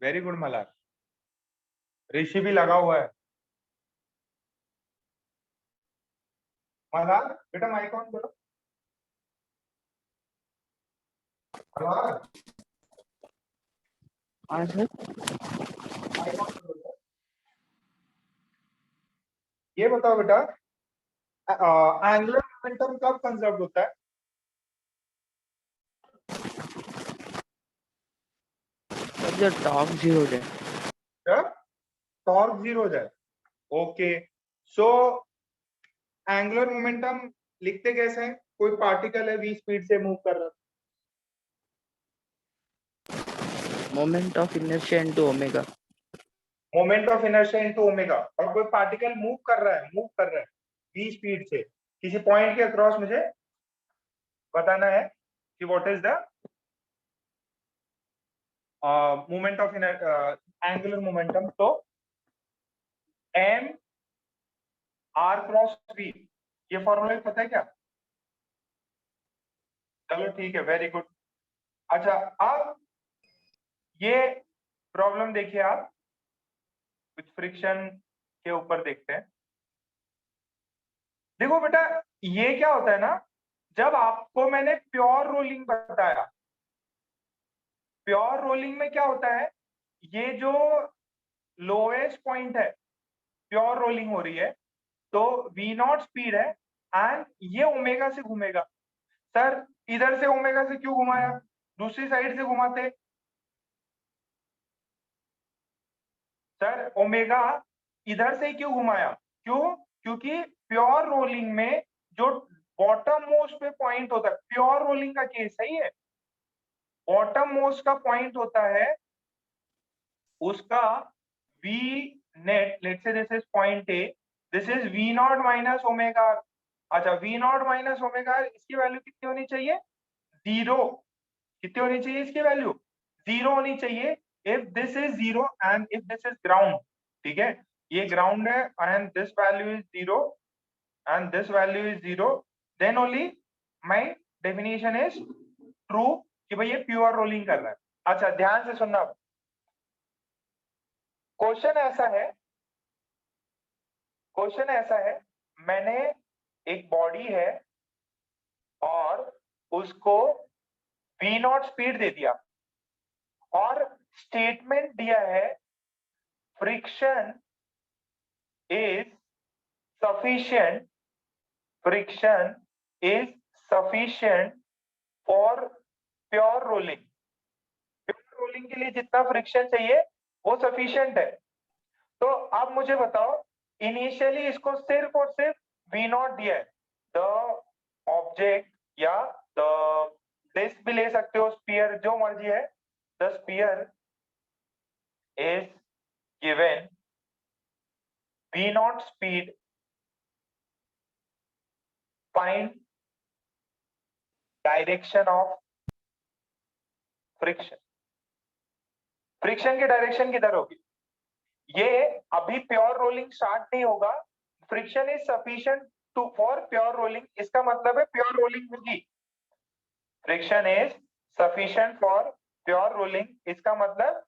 Very good Malhar. ऋषि भी लगा हुआ है। मलार बेटा माइक ऑन करो। मलार हाँ सर। माइक ऑन करो। ये बताओ बेटा, एंगुलर मोमेंटम कब कंजर्व होता है? जब टॉर्क जीरो हो जाए। जब टॉर्क जीरो हो जाए। ओके, सो एंगुलर मोमेंटम लिखते कैसे हैं? कोई पार्टिकल है v स्पीड से मूव कर रहा है, moment of inertia into omega. Moment of inertia into omega. और कोई पार्टिकल मूव कर रहा है v स्पीड से किसी पॉइंट के अक्रॉस। मुझे बताना है कि what is the moment of angular momentum. तो m r क्रॉस v, ये फॉर्मूला पता है क्या? चलो ठीक है, वेरी गुड। अच्छा, अब ये प्रॉब्लम देखिए आप, कुछ फ्रिक्शन के ऊपर देखते हैं। देखो बेटा, ये क्या होता है ना, जब आपको मैंने प्योर रोलिंग बताया, प्योर रोलिंग में क्या होता है, ये जो लोएस्ट पॉइंट है, प्योर रोलिंग हो रही है, तो v नॉट स्पीड है एंड ये ओमेगा से घूमेगा। सर इधर से ओमेगा से क्यों घुमाया, दूसरी साइड से घुमाते। सर ओमेगा इधर से क्यों घुमाया, क्यों? क्योंकि प्योर रोलिंग में जो बॉटम मोस्ट पे पॉइंट होता है, प्योर रोलिंग का केस सही है, बॉटम मोस्ट का पॉइंट होता है उसका v net, let's say this is point A, this is v naught minus omega. अच्छा, v नॉट माइनस ओमेगा, इसकी वैल्यू कितनी होनी चाहिए? जीरो। कितनी होनी चाहिए इसकी वैल्यू? जीरो होनी चाहिए। If this is zero and if this is ground, ठीक है, ये ग्राउंड है and this value is zero and this value is zero, then only my definition is true कि भाई ये प्योर रोलिंग कर रहा है। अच्छा ध्यान से सुनना, क्वेश्चन ऐसा है, क्वेश्चन ऐसा है, मैंने एक बॉडी है और उसको v नॉट स्पीड दे दिया और स्टेटमेंट दिया है friction is sufficient, friction is sufficient for pure rolling. Pure rolling के लिए जितना फ्रिक्शन चाहिए वो सफिशिएंट है। तो अब मुझे बताओ, इनिशियली इसको सिर्फ और सिर्फ v नॉट दिया है, द ऑब्जेक्ट या द डिस्क भी ले सकते हो, स्पीयर, जो मर्जी है, the sphere is given v naught speed, find direction of friction. Friction की डायरेक्शन किधर होगी? ये अभी प्योर रोलिंग स्टार्ट नहीं होगा, friction is sufficient to for pure rolling, इसका मतलब है प्योर रोलिंग होगी। Friction is sufficient for pure rolling, इसका मतलब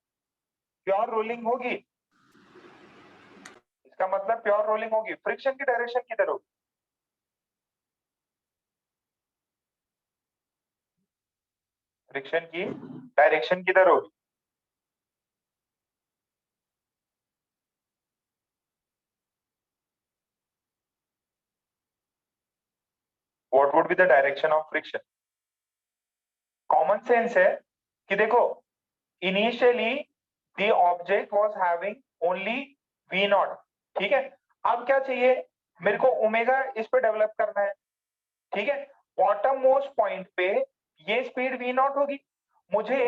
प्योर रोलिंग होगी, इसका मतलब प्योर रोलिंग होगी। फ्रिक्शन की डायरेक्शन किधर होगी? फ्रिक्शन की डायरेक्शन किधर होगी? What would be the direction of friction? Common sense है कि देखो, initially the object was having only v not, ठीक है, अब क्या चाहिए मेरे को, ओमेगा इस पे डेवलप करना है, ठीक है, बॉटम मोस्ट पॉइंट पे ये स्पीड v नॉट होगी, मुझे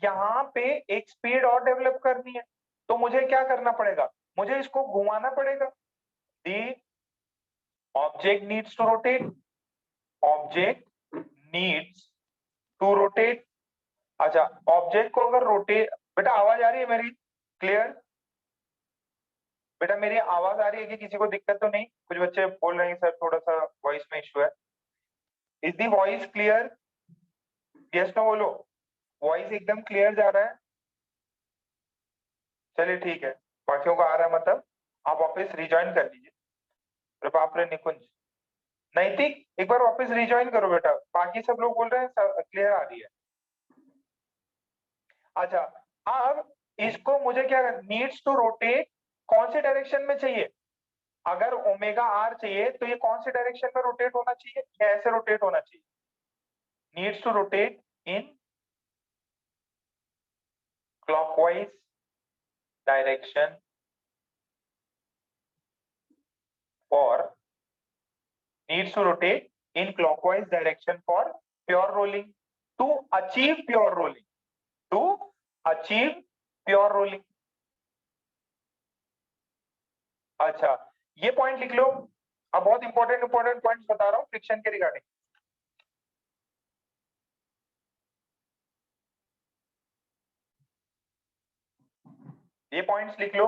यहाँ पे एक स्पीड और डेवलप करनी है, तो मुझे क्या करना पड़ेगा, मुझे इसको घुमाना पड़ेगा। The object needs to rotate, object needs to rotate. अच्छा, ऑब्जेक्ट को अगर रोटेट, बेटा आवाज आ रही है मेरी क्लियर? बेटा मेरी आवाज आ रही है कि किसी को दिक्कत तो नहीं? कुछ बच्चे बोल रहे हैं सर थोड़ा सा वॉइस में इशू है। Is the voice clear? Yes no बोलो, वॉइस एकदम क्लियर जा रहा है? चलिए ठीक है, बाकियों का आ रहा है मतलब आप वापस रिज्वाइन कर लीजिए। प्रभाप्र निकुंज, नैतिक एक बार वापस रिज्वाइन करो बेटा, बाकी सब लोग बोल रहे हैं क्लियर आ रही है। अच्छा, अब इसको मुझे क्या नीड्स टू रोटेट कौन से डायरेक्शन में चाहिए? अगर ओमेगा आर चाहिए तो ये कौन से डायरेक्शन में रोटेट होना चाहिए? या ऐसे रोटेट होना चाहिए? Needs to rotate in clockwise direction for needs to rotate in clockwise direction for pure rolling to achieve pure rolling, to achieve pure rolling। अच्छा, ये पॉइंट लिख लो। अब बहुत इंपॉर्टेंट पॉइंट्स बता रहा हूं फ्रिक्शन के रिगार्डिंग। ये पॉइंट्स लिख लो।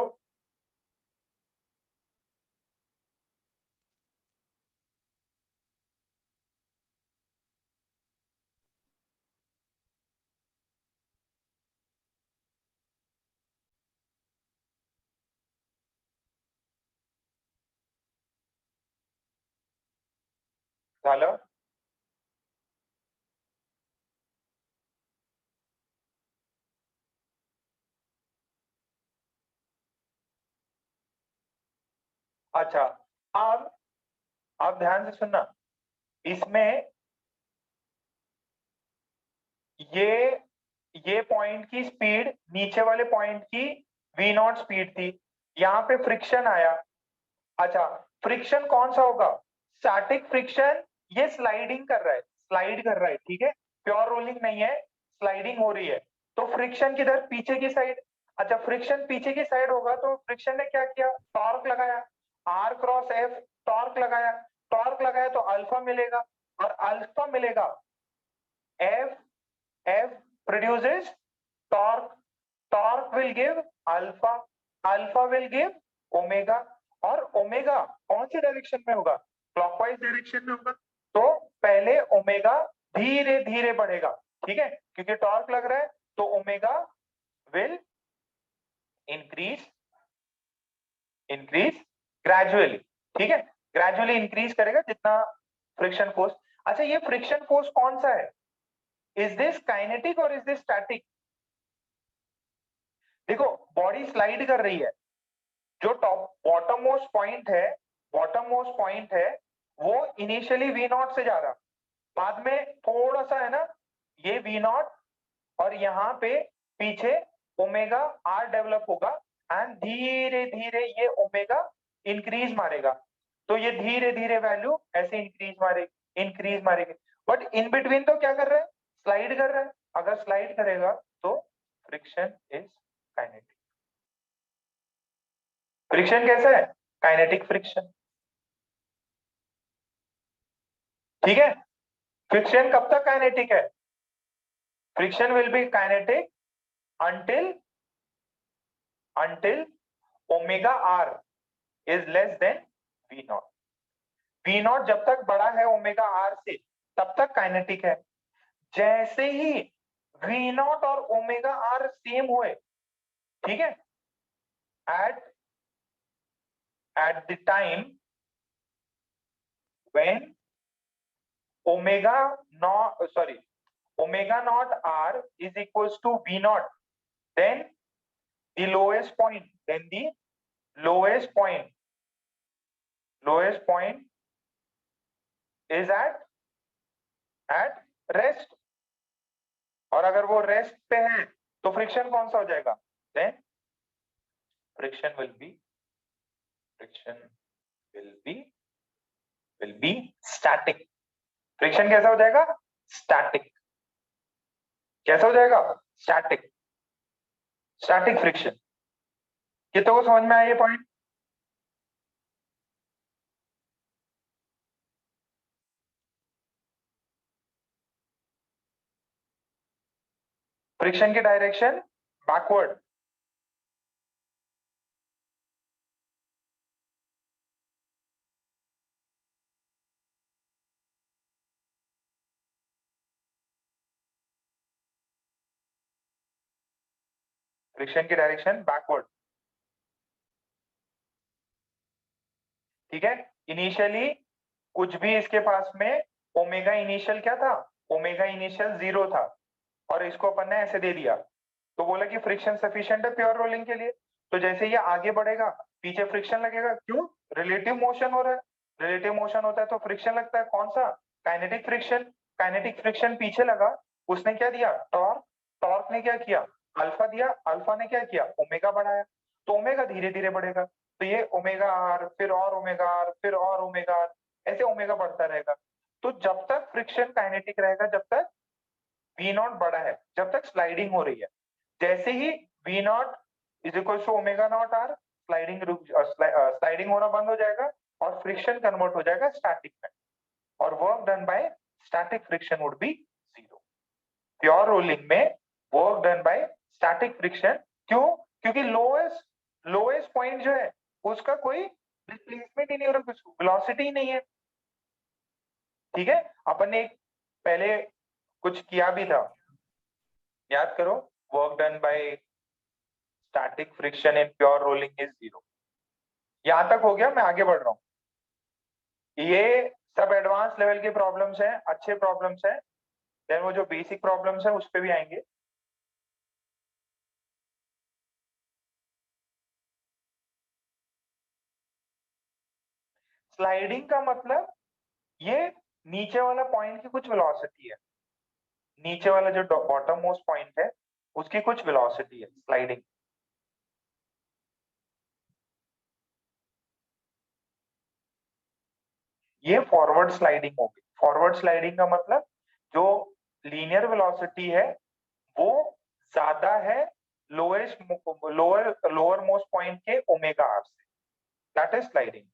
झालं? अच्छा, अब ध्यान से सुनना, इसमें ये पॉइंट की स्पीड नीचे वाले पॉइंट की v नॉट स्पीड थी, यहाँ पे फ्रिक्शन आया। अच्छा, फ्रिक्शन कौन सा होगा? Static friction. ये स्लाइडिंग कर रहा है, स्लाइड कर रहा है, ठीक है, प्योर रोलिंग नहीं है, स्लाइडिंग हो रही है। तो फ्रिक्शन किधर? पीछे की साइड। अच्छा, फ्रिक्शन पीछे की साइड होगा तो फ्रिक्शन ने क्या किया? टॉर्क लगाया, आर क्रॉस एफ, टॉर्क लगाया तो अल्फा मिलेगा, और अल्फा मिलेगा F produces torque, torque will give alpha, alpha will give omega, और ओमेगा कौन सी डायरेक्शन में होगा? क्लॉकवाइज डायरेक्शन में होगा। तो पहले ओमेगा धीरे धीरे बढ़ेगा, ठीक है, क्योंकि टॉर्क लग रहा है, तो omega will increase increase gradually, ठीक है, ग्रेजुअली इंक्रीज करेगा जितना फ्रिक्शन फोर्स। अच्छा, ये फ्रिक्शन फोर्स कौन सा है? इज दिस काइनेटिक और इज दिस स्टैटिक? देखो, बॉडी स्लाइड कर रही है, जो टॉप बॉटम मोस्ट पॉइंट है, वो इनिशियली वी नॉट से जा रहा, बाद में थोड़ा सा है ना, ये वी नॉट, और यहाँ पे पीछे ओमेगा आर डेवलप होगा, एंड धीरे धीरे ये ओमेगा इंक्रीज मारेगा। तो ये धीरे धीरे वैल्यू ऐसे इंक्रीज मारेगी, बट इन बिटवीन तो क्या कर रहा है? स्लाइड कर रहा है। अगर स्लाइड करेगा तो फ्रिक्शन इज काइनेटिक। फ्रिक्शन कैसा है? काइनेटिक फ्रिक्शन, ठीक है। फ्रिक्शन कब तक काइनेटिक है? Friction will be kinetic until omega R is less than V naught. V naught जब तक बड़ा है ओमेगा आर से, तब तक काइनेटिक है। जैसे ही वी नॉट और ओमेगा आर सेम हुए, ठीक है, at the time when omega naught omega naught R is equals to V naught, then the lowest point is at rest, और अगर वो रेस्ट पे है तो फ्रिक्शन कौन सा हो जाएगा? Then friction will be static. Friction कैसा हो जाएगा? स्टैटिक। कैसा हो जाएगा? Static friction. कितनों को समझ में आया ये पॉइंट? फ्रिक्शन की डायरेक्शन बैकवर्ड। फ्रिक्शन की डायरेक्शन बैकवर्ड। ठीक है। इनिशियली कुछ भी इसके पास में ओमेगा इनिशियल क्या था, ओमेगा इनिशियल 0 था, और इसको अपन ने ऐसे दे दिया, तो बोला कि फ्रिक्शन सफिशिएंट है प्योर रोलिंग के लिए। तो जैसे ये आगे बढ़ेगा पीछे फ्रिक्शन लगेगा, क्यों, रिलेटिव मोशन हो रहा है, रिलेटिव मोशन होता है तो फ्रिक्शन लगता है, कौन सा, काइनेटिक फ्रिक्शन। काइनेटिक फ्रिक्शन पीछे लगा, उसने क्या दिया, टॉर्क, टॉर्क ने क्या किया, अल्फा दिया, अल्फा ने क्या किया, ओमेगा बढ़ाया, तो ओमेगा धीरे धीरे बढ़ेगा, तो ये ओमेगा आर, फिर और ओमेगा आर, फिर और ओमेगा आर, ऐसे ओमेगा बढ़ता रहेगा। तो जब तक फ्रिक्शन काइनेटिक रहेगा, जब तक वी नॉट बड़ा है, जब तक स्लाइडिंग हो रही है, जैसे ही we naught is equal to omega naught R, sliding sliding होना बंद हो जाएगा और फ्रिक्शन कन्वर्ट हो जाएगा स्टैटिक में, और work done by static friction would be zero. Pure rolling में work done by static friction, क्यों, क्योंकि लोएस्ट लोएस्ट पॉइंट जो है उसका कोई डिस्प्लेसमेंट ही नहीं हो रहा, कुछ वेलोसिटी ही नहीं है। ठीक है, अपन ने पहले कुछ किया भी था, याद करो, work done by static friction in pure rolling is zero. यहां तक हो गया, मैं आगे बढ़ रहा हूँ। ये सब एडवांस लेवल की प्रॉब्लम्स हैं, अच्छे प्रॉब्लम्स हैं, देन वो जो बेसिक प्रॉब्लम्स हैं उस पे भी आएंगे। स्लाइडिंग का मतलब ये नीचे वाला पॉइंट की कुछ वेलोसिटी है, नीचे वाला जो बॉटम मोस्ट पॉइंट है उसकी कुछ वेलोसिटी है स्लाइडिंग। ये फॉरवर्ड स्लाइडिंग होगी। फॉरवर्ड स्लाइडिंग का मतलब जो लीनियर वेलोसिटी है वो ज्यादा है लोएस्ट लोअर मोस्ट पॉइंट के ओमेगा आर से, that is sliding.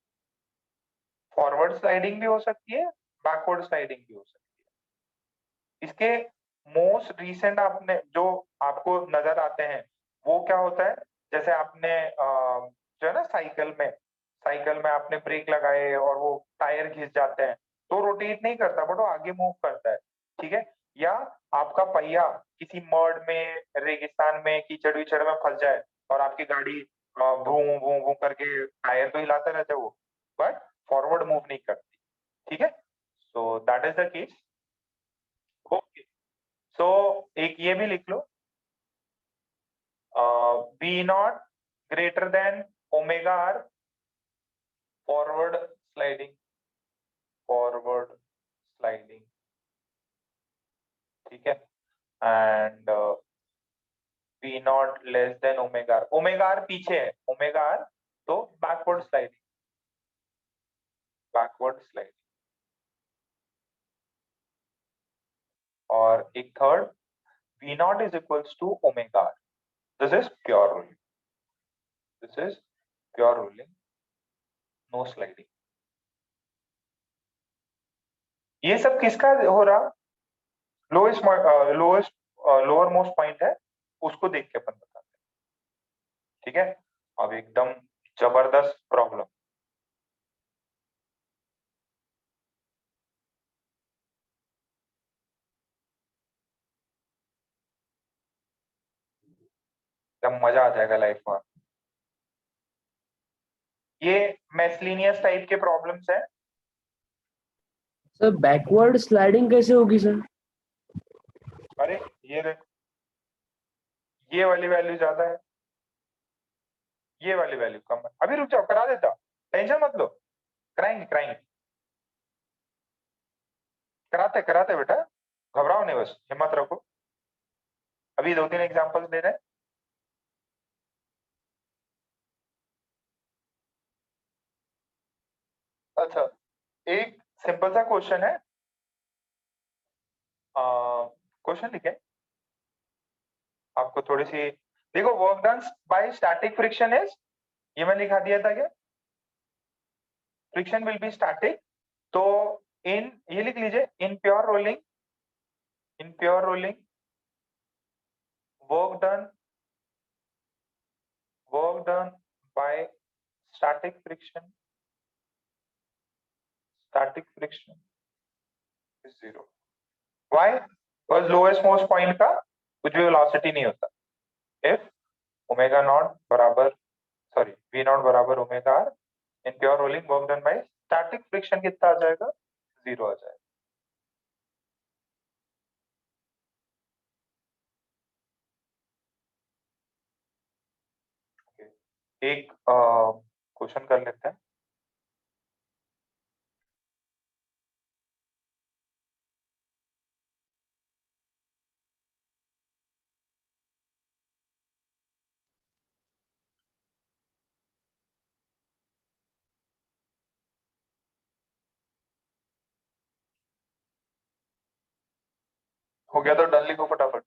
Forward sliding भी हो सकती है, बैकवर्ड स्लाइडिंग भी हो सकती है। इसके मोस्ट रीसेंट आपने जो आपको नजर आते हैं वो क्या होता है, जैसे आपने जो है ना साइकिल में आपने ब्रेक लगाए और वो टायर घिस जाते हैं, तो रोटेट नहीं करता बट वो आगे मूव करता है। ठीक है, या आपका पहिया किसी मर्ड में, रेगिस्तान में, कीचड़ विचड़ में फंस जाए और आपकी गाड़ी भू भू भू करके टायर तो हिलाते रहते हैं वो, बट फॉरवर्ड मूव नहीं करती। ठीक है, so that is the case. Okay, so एक ये भी लिख लो, v naught greater than omega R, forward sliding, forward sliding. ठीक है, and v naught less than omega R, omega R पीछे है, ओमेगा आर, तो बैकवर्ड स्लाइडिंग, बैकवर्ड स्लाइडिंग। और एक third, v naught is equals to omega R, this is pure rolling, this is pure rolling, no sliding. ये सब किसका हो रहा, lowest lowest lower most point है, उसको देख के अपन बताते हैं। ठीक है, अब एकदम जबरदस्त प्रॉब्लम। एकदम मजा आ जाएगा लाइफ में। ये मेसलिनियस टाइप के प्रॉब्लम्स है। सर बैकवर्ड स्लाइडिंग कैसे होगी सर? अरे ये देख, ये वाली वैल्यू ज्यादा है, ये वाली वैल्यू कम है, अभी रुक जाओ, करा देता, टेंशन मत लो, कराएंगे कराएंगे, कराते कराते बेटा, घबराओ नहीं, बस हिम्मत रखो, अभी 2-3 एग्जांपल्स दे रहे हैं। अच्छा, एक सिंपल सा क्वेश्चन है, क्वेश्चन लिखे, आपको थोड़ी सी देखो, work done by static friction is, ये मैंने लिखा दिया था क्या, फ्रिक्शन विल बी स्टैटिक, तो इन ये लिख लीजिए, in pure rolling, in pure rolling work done, work done by static friction, static friction is zero. Why, because lowest most point का कुछ भी वेलोसिटी नहीं होता। इफ ओमेगा नॉट बराबर, सॉरी, वी नॉट बराबर omega R, in pure rolling work done by static friction कितना आ जाएगा, 0 आ जाएगा। एक क्वेश्चन कर लेते हैं। हो गया तो डन लिखो फटाफट।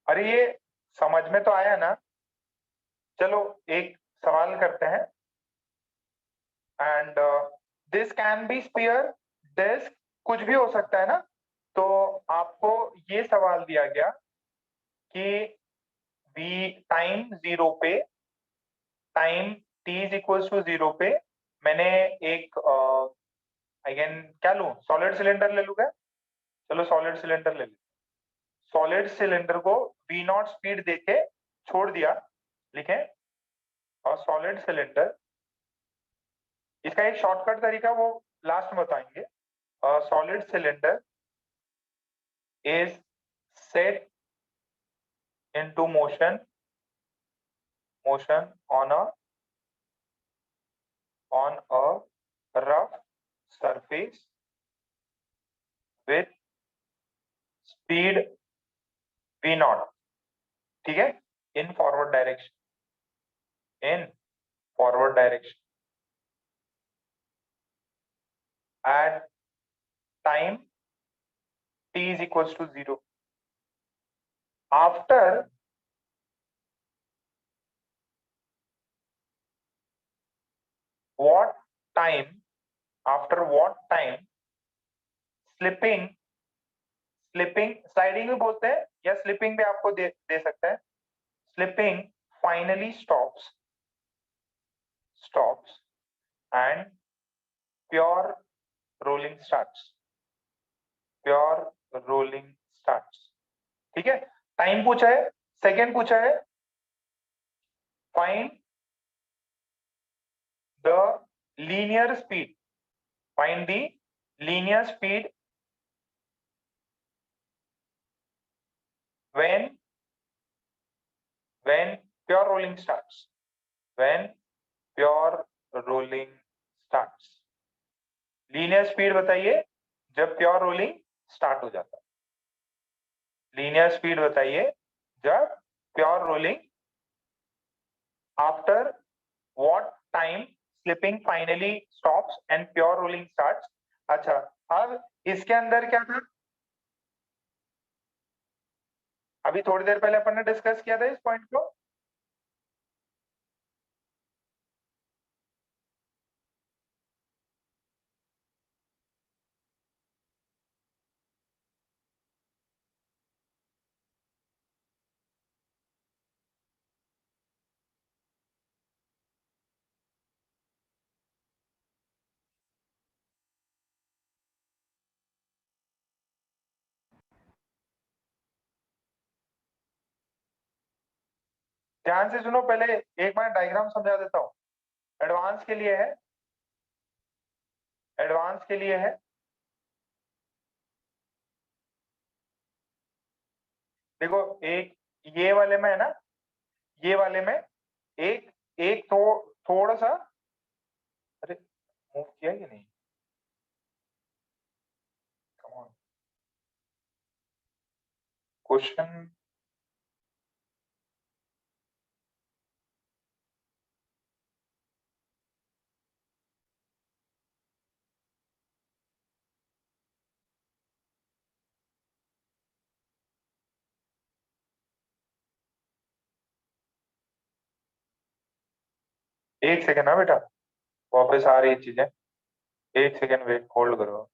अरे ये समझ में तो आया ना? चलो एक सवाल करते हैं। And this can be sphere, disc, कुछ भी हो सकता है ना। तो आपको ये सवाल दिया गया कि वी टाइम 0 पे, time t is equals to 0 पे मैंने एक अगेन क्या लूं, सॉलिड सिलेंडर ले लूंगा। चलो सॉलिड सिलेंडर ले लूं। सॉलिड सिलेंडर को v नॉट स्पीड देके छोड़ दिया, लिखें। और सॉलिड सिलेंडर, इसका एक शॉर्टकट तरीका वो लास्ट में बताएंगे। Solid cylinder is set into motion on a rough surface with speed v naught, ठीक है, in forward direction, in forward direction at time t is equals to 0 after what time, after what time slipping, slipping sliding भी बोलते हैं या slipping भी आपको दे सकते हैं। Slipping finally stops and pure rolling starts, pure rolling starts, ठीक है। टाइम पूछा है, सेकेंड पूछा है, find the linear speed, find the linear speed when pure rolling starts, when pure rolling starts, linear speed बताइए जब प्योर रोलिंग स्टार्ट हो जाता है। लीनियर स्पीड बताइए जब pure rolling, after what time slipping finally stops and pure rolling starts. अच्छा, अब इसके अंदर क्या था, अभी थोड़ी देर पहले अपन ने डिस्कस किया था इस पॉइंट को। ध्यान से सुनो, पहले एक बार डायग्राम समझा देता हूं, एडवांस के लिए है, एडवांस के लिए है। देखो एक ये वाले में है ना, ये वाले में एक एक थोड़ा सा, अरे मूव किया कि नहीं, कम ऑन, क्वेश्चन एक सेकंड ना बेटा, वापस आ रही है चीजें, एक सेकंड वेट होल्ड करो।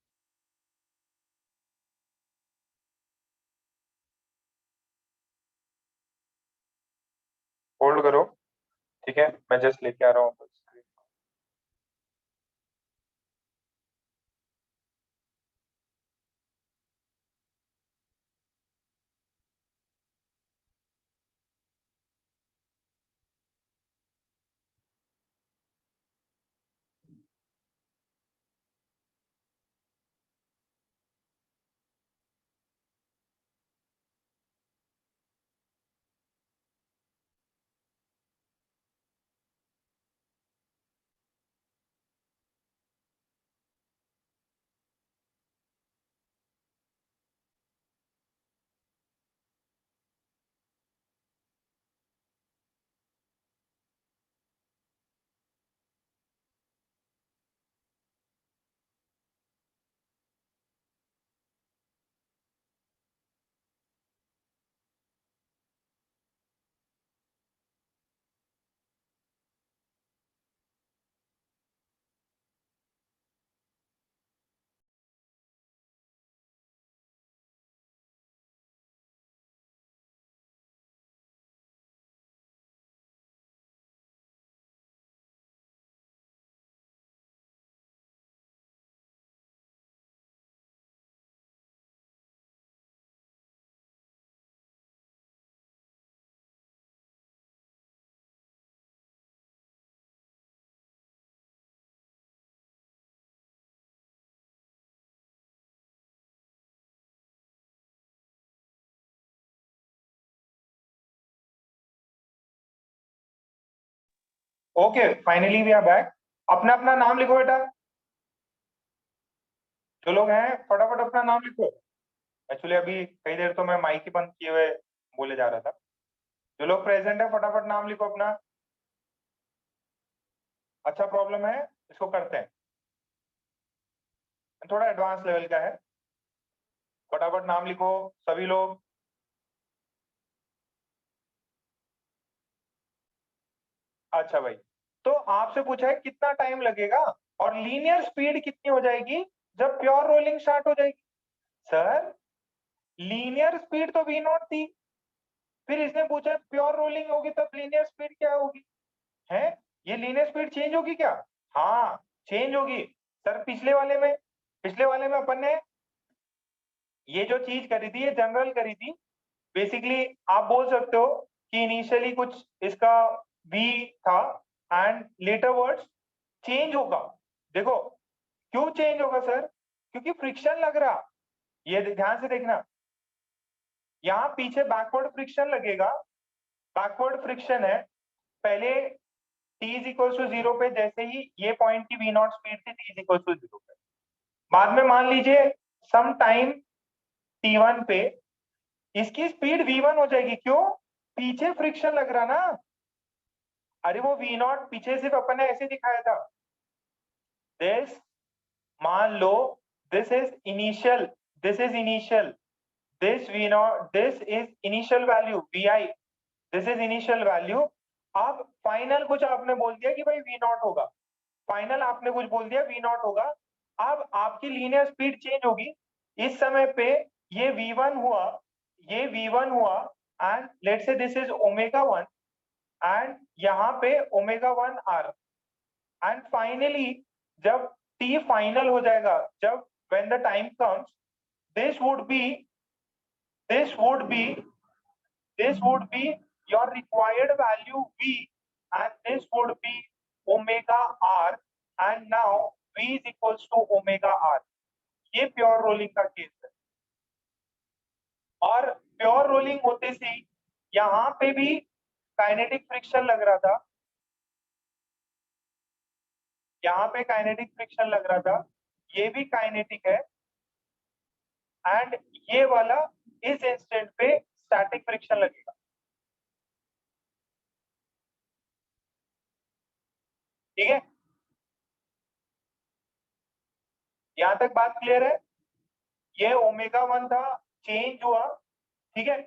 ठीक है, मैं जस्ट लेके आ रहा हूँ screen. Okay, finally we are back. अपना अपना नाम लिखो बेटा, जो लोग हैं फटाफट अपना नाम लिखो। एक्चुअली अभी कई देर तो मैं माइक ही बंद किए हुए बोले जा रहा था। जो लोग प्रेजेंट है फटाफट नाम लिखो अपना। अच्छा, प्रॉब्लम है, इसको करते हैं, थोड़ा एडवांस लेवल का है। फटाफट नाम लिखो सभी लोग। अच्छा भाई, तो आपसे पूछा है कितना टाइम लगेगा और लीनियर स्पीड कितनी हो जाएगी जब प्योर रोलिंग स्टार्ट हो जाएगी। सर, लीनियर स्पीड तो वी नॉट थी, फिर इसने पूछा प्योर रोलिंग होगी तब लीनियर स्पीड क्या होगी। है, ये लीनियर स्पीड चेंज होगी क्या? हाँ, चेंज होगी। सर, पिछले वाले में अपन ने ये जो चीज करी थी, ये जनरल करी थी। बेसिकली आप बोल सकते हो कि इनिशियली कुछ इसका वी था एंड लेटर वर्ड्स चेंज होगा। देखो, क्यों चेंज होगा सर? क्योंकि फ्रिक्शन लग रहा। ये ध्यान से देखना, यहाँ पीछे बैकवर्ड फ्रिक्शन लगेगा। बैकवर्ड फ्रिक्शन है, पहले t is equal to zero पे, जैसे ही ये पॉइंट की वी नॉट स्पीड थी t is equal to zero पे, बाद में मान लीजिए सम टाइम t1 पे इसकी स्पीड v1 हो जाएगी। क्यों? पीछे फ्रिक्शन लग रहा ना। अरे वो वी नॉट पीछे सिर्फ अपन ने ऐसे दिखाया था, दिस, मान लो this is initial, this is initial, this v naught, this is initial value vi, this is initial value. अब फाइनल कुछ आपने बोल दिया कि भाई वी नॉट होगा, फाइनल आपने कुछ बोल दिया वी नॉट होगा। अब आपकी लीनियर स्पीड चेंज होगी। इस समय पे ये v1 हुआ, ये v1 हुआ, एंड लेट से दिस इज ओमेगा 1, एंड यहाँ पे ओमेगा 1 आर, एंड फाइनली जब t फाइनल हो जाएगा, जब when the time comes, this would be this would be this would be your required value v, and this would be omega r, and now v is equals to omega r। ये pure rolling का case है। और pure rolling होते से यहाँ पे भी kinetic friction लग रहा था, यहाँ पे काइनेटिक फ्रिक्शन लग रहा था, ये भी काइनेटिक है, एंड ये वाला इस इंस्टेंट पे स्टैटिक फ्रिक्शन लगेगा। ठीक है, यहां तक बात क्लियर है? ये ओमेगा 1 था, चेंज हुआ। ठीक है,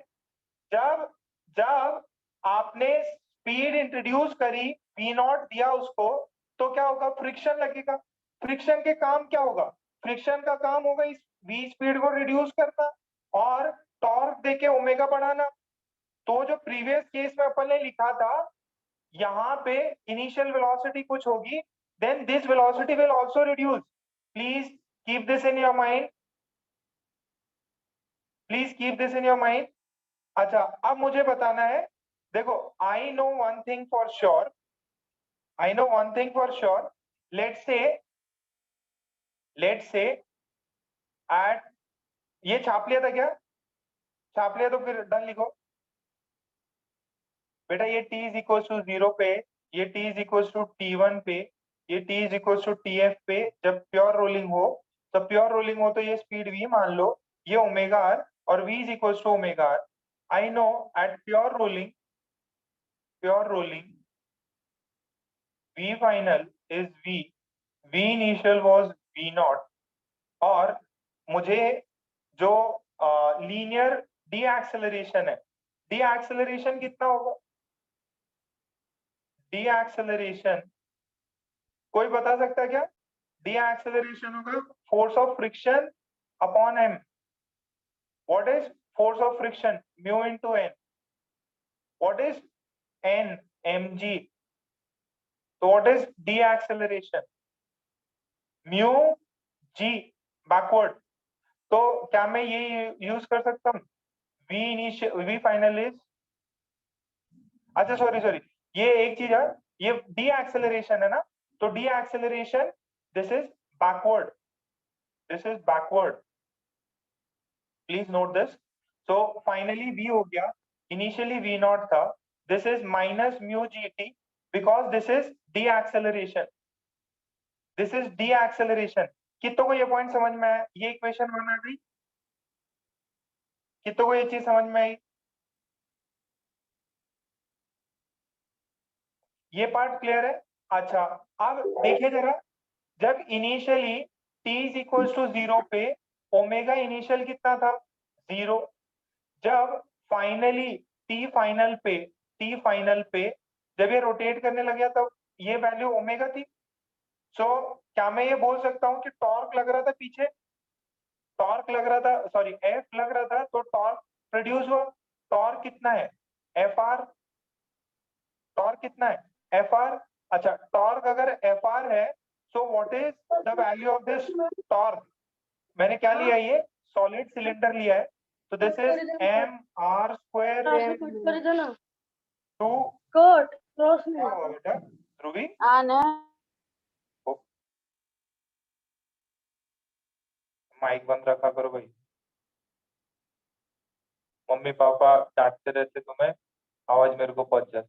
जब जब आपने स्पीड इंट्रोड्यूस करी, वी नॉट दिया उसको, तो क्या होगा? फ्रिक्शन लगेगा। फ्रिक्शन के काम क्या होगा? फ्रिक्शन का काम होगा इस वी स्पीड को रिड्यूस करना और टॉर्क देके ओमेगा बढ़ाना। तो जो प्रीवियस केस में अपन ने लिखा था यहाँ पे इनिशियल वेलोसिटी कुछ होगी, then this velocity will also reduce. Please keep this in your mind. Please keep this in your mind. अच्छा, अब मुझे बताना है, देखो, I know one thing for sure. I know one thing for sure. Let's say at, ये छाप लिया था क्या? छाप लिया तो फिर डन लिखो बेटा। ये t इज इक्वल टू 0 पे, ये t is equal to t1 पे, ये t is equal to tf पे, जब प्योर रोलिंग हो, तो प्योर रोलिंग हो तो ये स्पीड v मान लो, ये ओमेगा आर, और v is equal to omega R. I know at pure rolling v final is v initial was v naught, और मुझे जो लीनियर डी एक्सेलरेशन है, डी एक्सेलरेशन कितना होगा? डी एक्सेलरेशन कोई बता सकता है क्या? डी एक्सेलरेशन होगा force of friction upon M. What is force of friction? Mu into N. What is N? mg। तो what is deceleration? Mu G backward. तो क्या मैं ये यूज कर सकता हूँ? v initial, v final is, अच्छा सॉरी, ये एक चीज है, ये डी एक्सेलरेशन है ना, तो D acceleration this is backward, this is backward, please note this. So finally v हो गया, इनिशियली v नॉट था, this is minus mu G T, because this is D acceleration, this is D acceleration. कितनों को ये point समझ में आया? ये इक्वेशन बना गई, कितनों को ये चीज समझ में आई? ये पार्ट क्लियर है? अच्छा, अब देखिए जरा, जब initially t is equal to 0 पे ओमेगा इनिशियल कितना था? 0। जब फाइनली t फाइनल पे जब ये रोटेट करने लग गया तब ये वैल्यू ओमेगा थी। सो क्या मैं ये बोल सकता हूँ कि टॉर्क लग रहा था पीछे, टॉर्क लग रहा था, सॉरी एफ लग रहा था, तो टॉर्क प्रोड्यूस हुआ। टॉर्क कितना है? F are. टॉर्क कितना है? F R. अच्छा, टॉर्क अगर एफ आर है, so what is the value of this torque? मैंने क्या लिया? ये सॉलिड सिलेंडर लिया है, तो this is M R square two बेटा ध्रुवी। माइक बंद रखा करो भाई, मम्मी पापा डांटते रहते तुम्हें, आवाज मेरे को पहुंच जाती।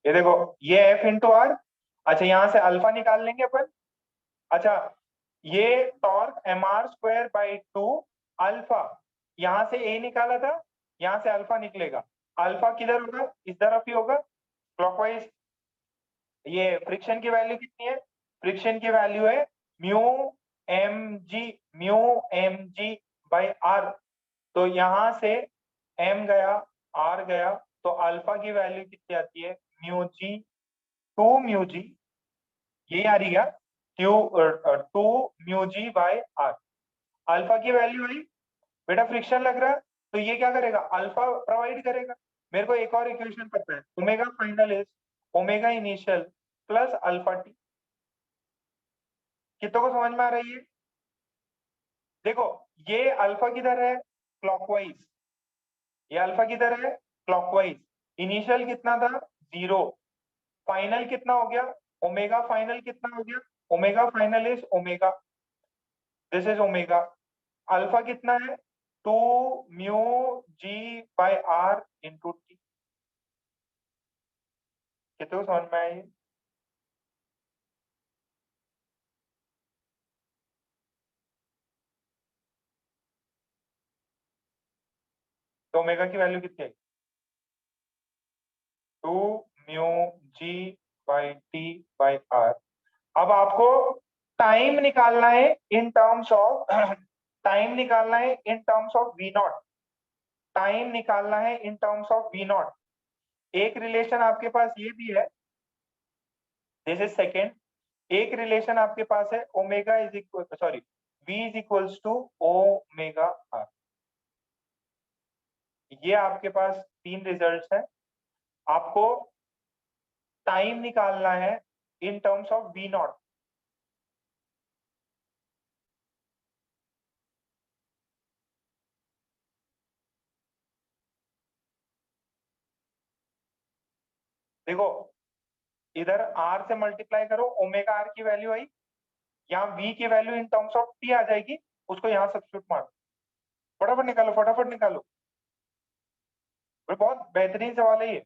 ये देखो, ये एफ इंटू आर। अच्छा, यहां से अल्फा निकाल लेंगे अपन। अच्छा, ये torque M R square by two alpha, यहां से ए निकाला था, यहां से अल्फा निकलेगा। अल्फा किधर होगा? इस तरफ ही होगा, क्लॉकवाइज। ये फ्रिक्शन की वैल्यू कितनी है? फ्रिक्शन की वैल्यू है mu mu M G by R. तो यहां से m गया, r गया, तो अल्फा की वैल्यू कितनी आती है? म्यू जी, 2 म्यू जी, यही आ रही है, 2 mu G by R. Alpha की वैल्यू आई बेटा, फ्रिक्शन लग रहा है, तो ये क्या करेगा? अल्फा प्रोवाइड करेगा। मेरे को एक और इक्वेशन पता है, omega final is omega initial plus alpha T. कितनों को समझ में आ रही है? देखो, ये अल्फा किधर है? क्लॉकवाइज। ये अल्फा किधर है? क्लॉकवाइज। इनिशियल कितना था? 0। फाइनल कितना हो गया? ओमेगा फाइनल कितना हो गया? Omega final is omega, this is omega. Alpha कितना है? 2 mu G by R into T. कितने को समझ में आई? तो ओमेगा की वैल्यू कितनी है? 2 mu G by T by R. अब आपको टाइम निकालना है इन टर्म्स ऑफ टाइम निकालना है in terms of we naught. Time निकालना है in terms of we naught. एक रिलेशन आपके पास ये भी है, दिस इज सेकेंड। एक रिलेशन आपके पास है omega is equal, sorry, v is equals to omega R. ये आपके पास तीन रिजल्ट्स हैं। आपको टाइम निकालना है in terms of we naught. देखो इधर आर से मल्टीप्लाई करो, ओमेगा आर की वैल्यू आई, यहाँ वी की value in terms of t आ जाएगी, उसको यहाँ सब्स्टिट्यूट मारो, फटाफट निकालो फटाफट निकालो। बहुत बेहतरीन सवाल है ये।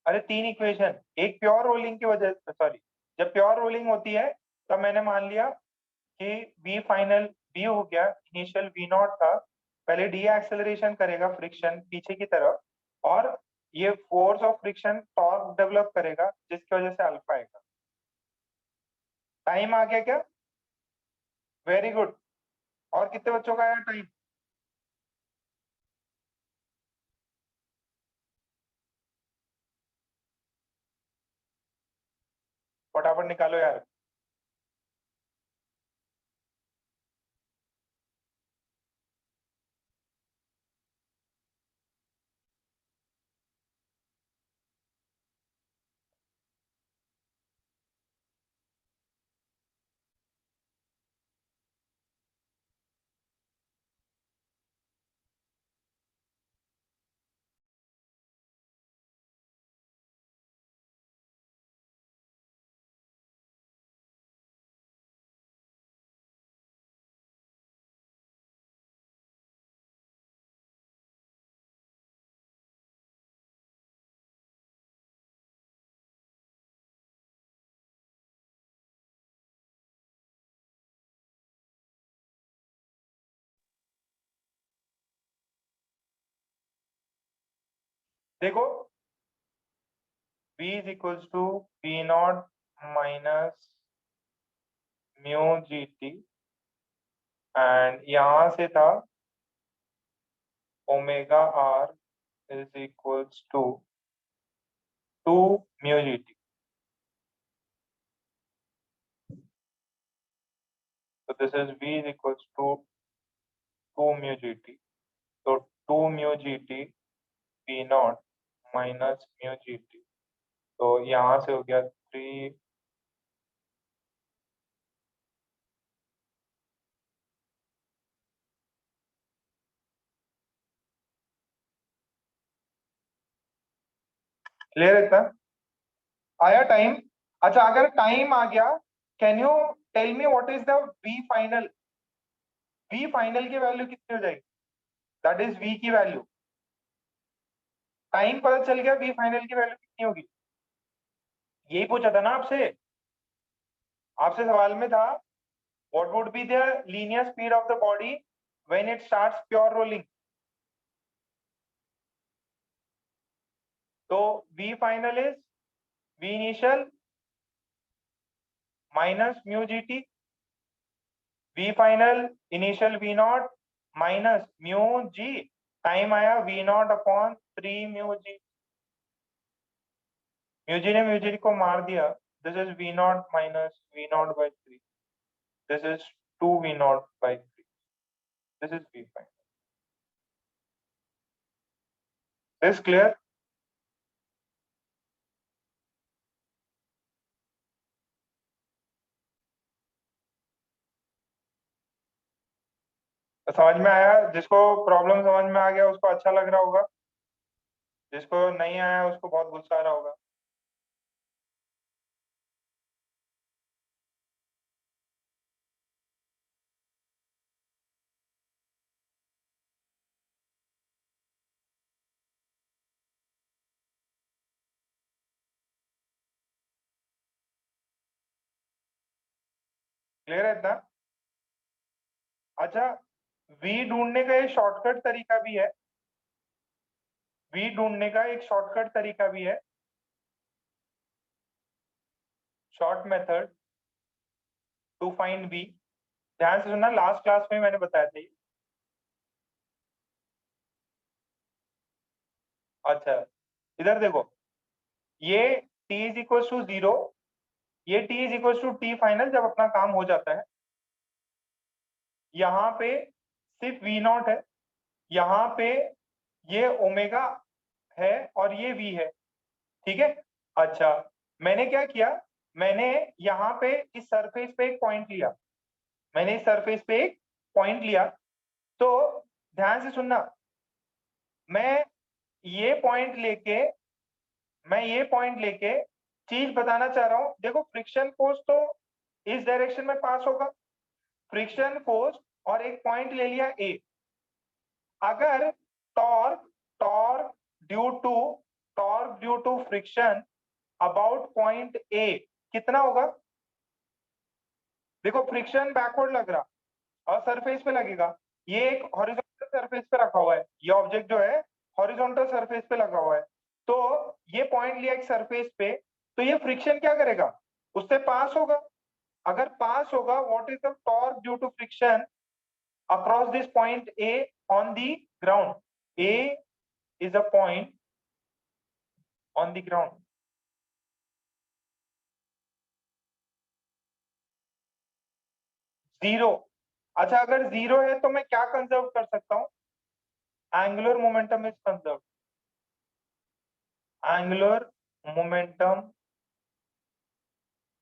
अरे तीन इक्वेशन, एक प्योर रोलिंग की वजह से, सॉरी, जब प्योर रोलिंग होती है तब मैंने मान लिया कि वी फाइनल वी हो गया, इनिशियल वी नॉट था, पहले डी एक्सेलरेशन करेगा फ्रिक्शन पीछे की तरफ, और ये force of friction torque develop करेगा जिसकी वजह से अल्फा आएगा। टाइम आ गया क्या? Very good. और कितने बच्चों का आया टाइम? फटाफट निकालो यार। देखो v is equals to v naught minus mu G T, and यहां से था omega R is equals to 2 mu G T. So this is v is equals to 2 mu gt. So 2 mu gt v naught minus mu gt, तो यहाँ से हो गया 3। Clear है इतना? आया टाइम? अच्छा अगर टाइम आ गया, can you tell me what is the v final? v final की वैल्यू कितनी हो जाएगी? दैट इज v की वैल्यू। टाइम पता चल गया, v फाइनल की वैल्यू कितनी होगी? यही पूछा था ना आपसे, आपसे सवाल में था what would be the linear speed of the body when it starts pure rolling? तो v final is v initial minus mu gt, v final initial v naught minus mu g, time आया v naught upon 3 mu g। mu g ने mu g को मार दिया, this is v naught minus v naught by 3, this is 2 v naught by 3, this is v final। This clear? समझ में आया? जिसको problem समझ में आ गया उसको अच्छा लग रहा होगा, जिसको नहीं आया उसको बहुत गुस्सा आ रहा होगा। क्लियर है इतना? अच्छा v ढूंढने का एक शॉर्टकट तरीका भी है, v ढूंढने का एक शॉर्टकट तरीका भी है, short method to find v। ध्यान से सुनना, लास्ट क्लास में मैंने बताया था ये। अच्छा इधर देखो, ये t इज इक्वल टू 0, ये t is equal to t final जब अपना काम हो जाता है, यहाँ पे सिर्फ वी नॉट है, यहाँ पे ये ओमेगा है और ये वी है, ठीक है। अच्छा, मैंने क्या किया, मैंने यहाँ पे इस सरफेस पे एक पॉइंट लिया, मैंने इस सरफेस पे एक पॉइंट लिया। तो ध्यान से सुनना, मैं ये पॉइंट लेके मैं ये पॉइंट लेके चीज बताना चाह रहा हूं। देखो फ्रिक्शन फोर्स तो इस डायरेक्शन में पास होगा, फ्रिक्शन फोर्स, और एक पॉइंट ले लिया ए। अगर torque torque due to torque due to friction about point A कितना होगा? देखो फ्रिक्शन बैकवर्ड लग रहा और सरफेस पे लगेगा, ये एक हॉरिजॉन्टल सरफेस पे रखा हुआ है, ये ऑब्जेक्ट जो है हॉरिजॉन्टल सरफेस पे लगा हुआ है। तो ये पॉइंट लिया एक सरफेस पे, तो ये फ्रिक्शन क्या करेगा, उससे पास होगा। अगर पास होगा, what is the torque due to friction across this point A on the ground? A is a point on the ground. Zero. अच्छा, अगर जीरो है तो मैं क्या कंजर्व कर सकता हूं? Angular momentum is conserve, angular momentum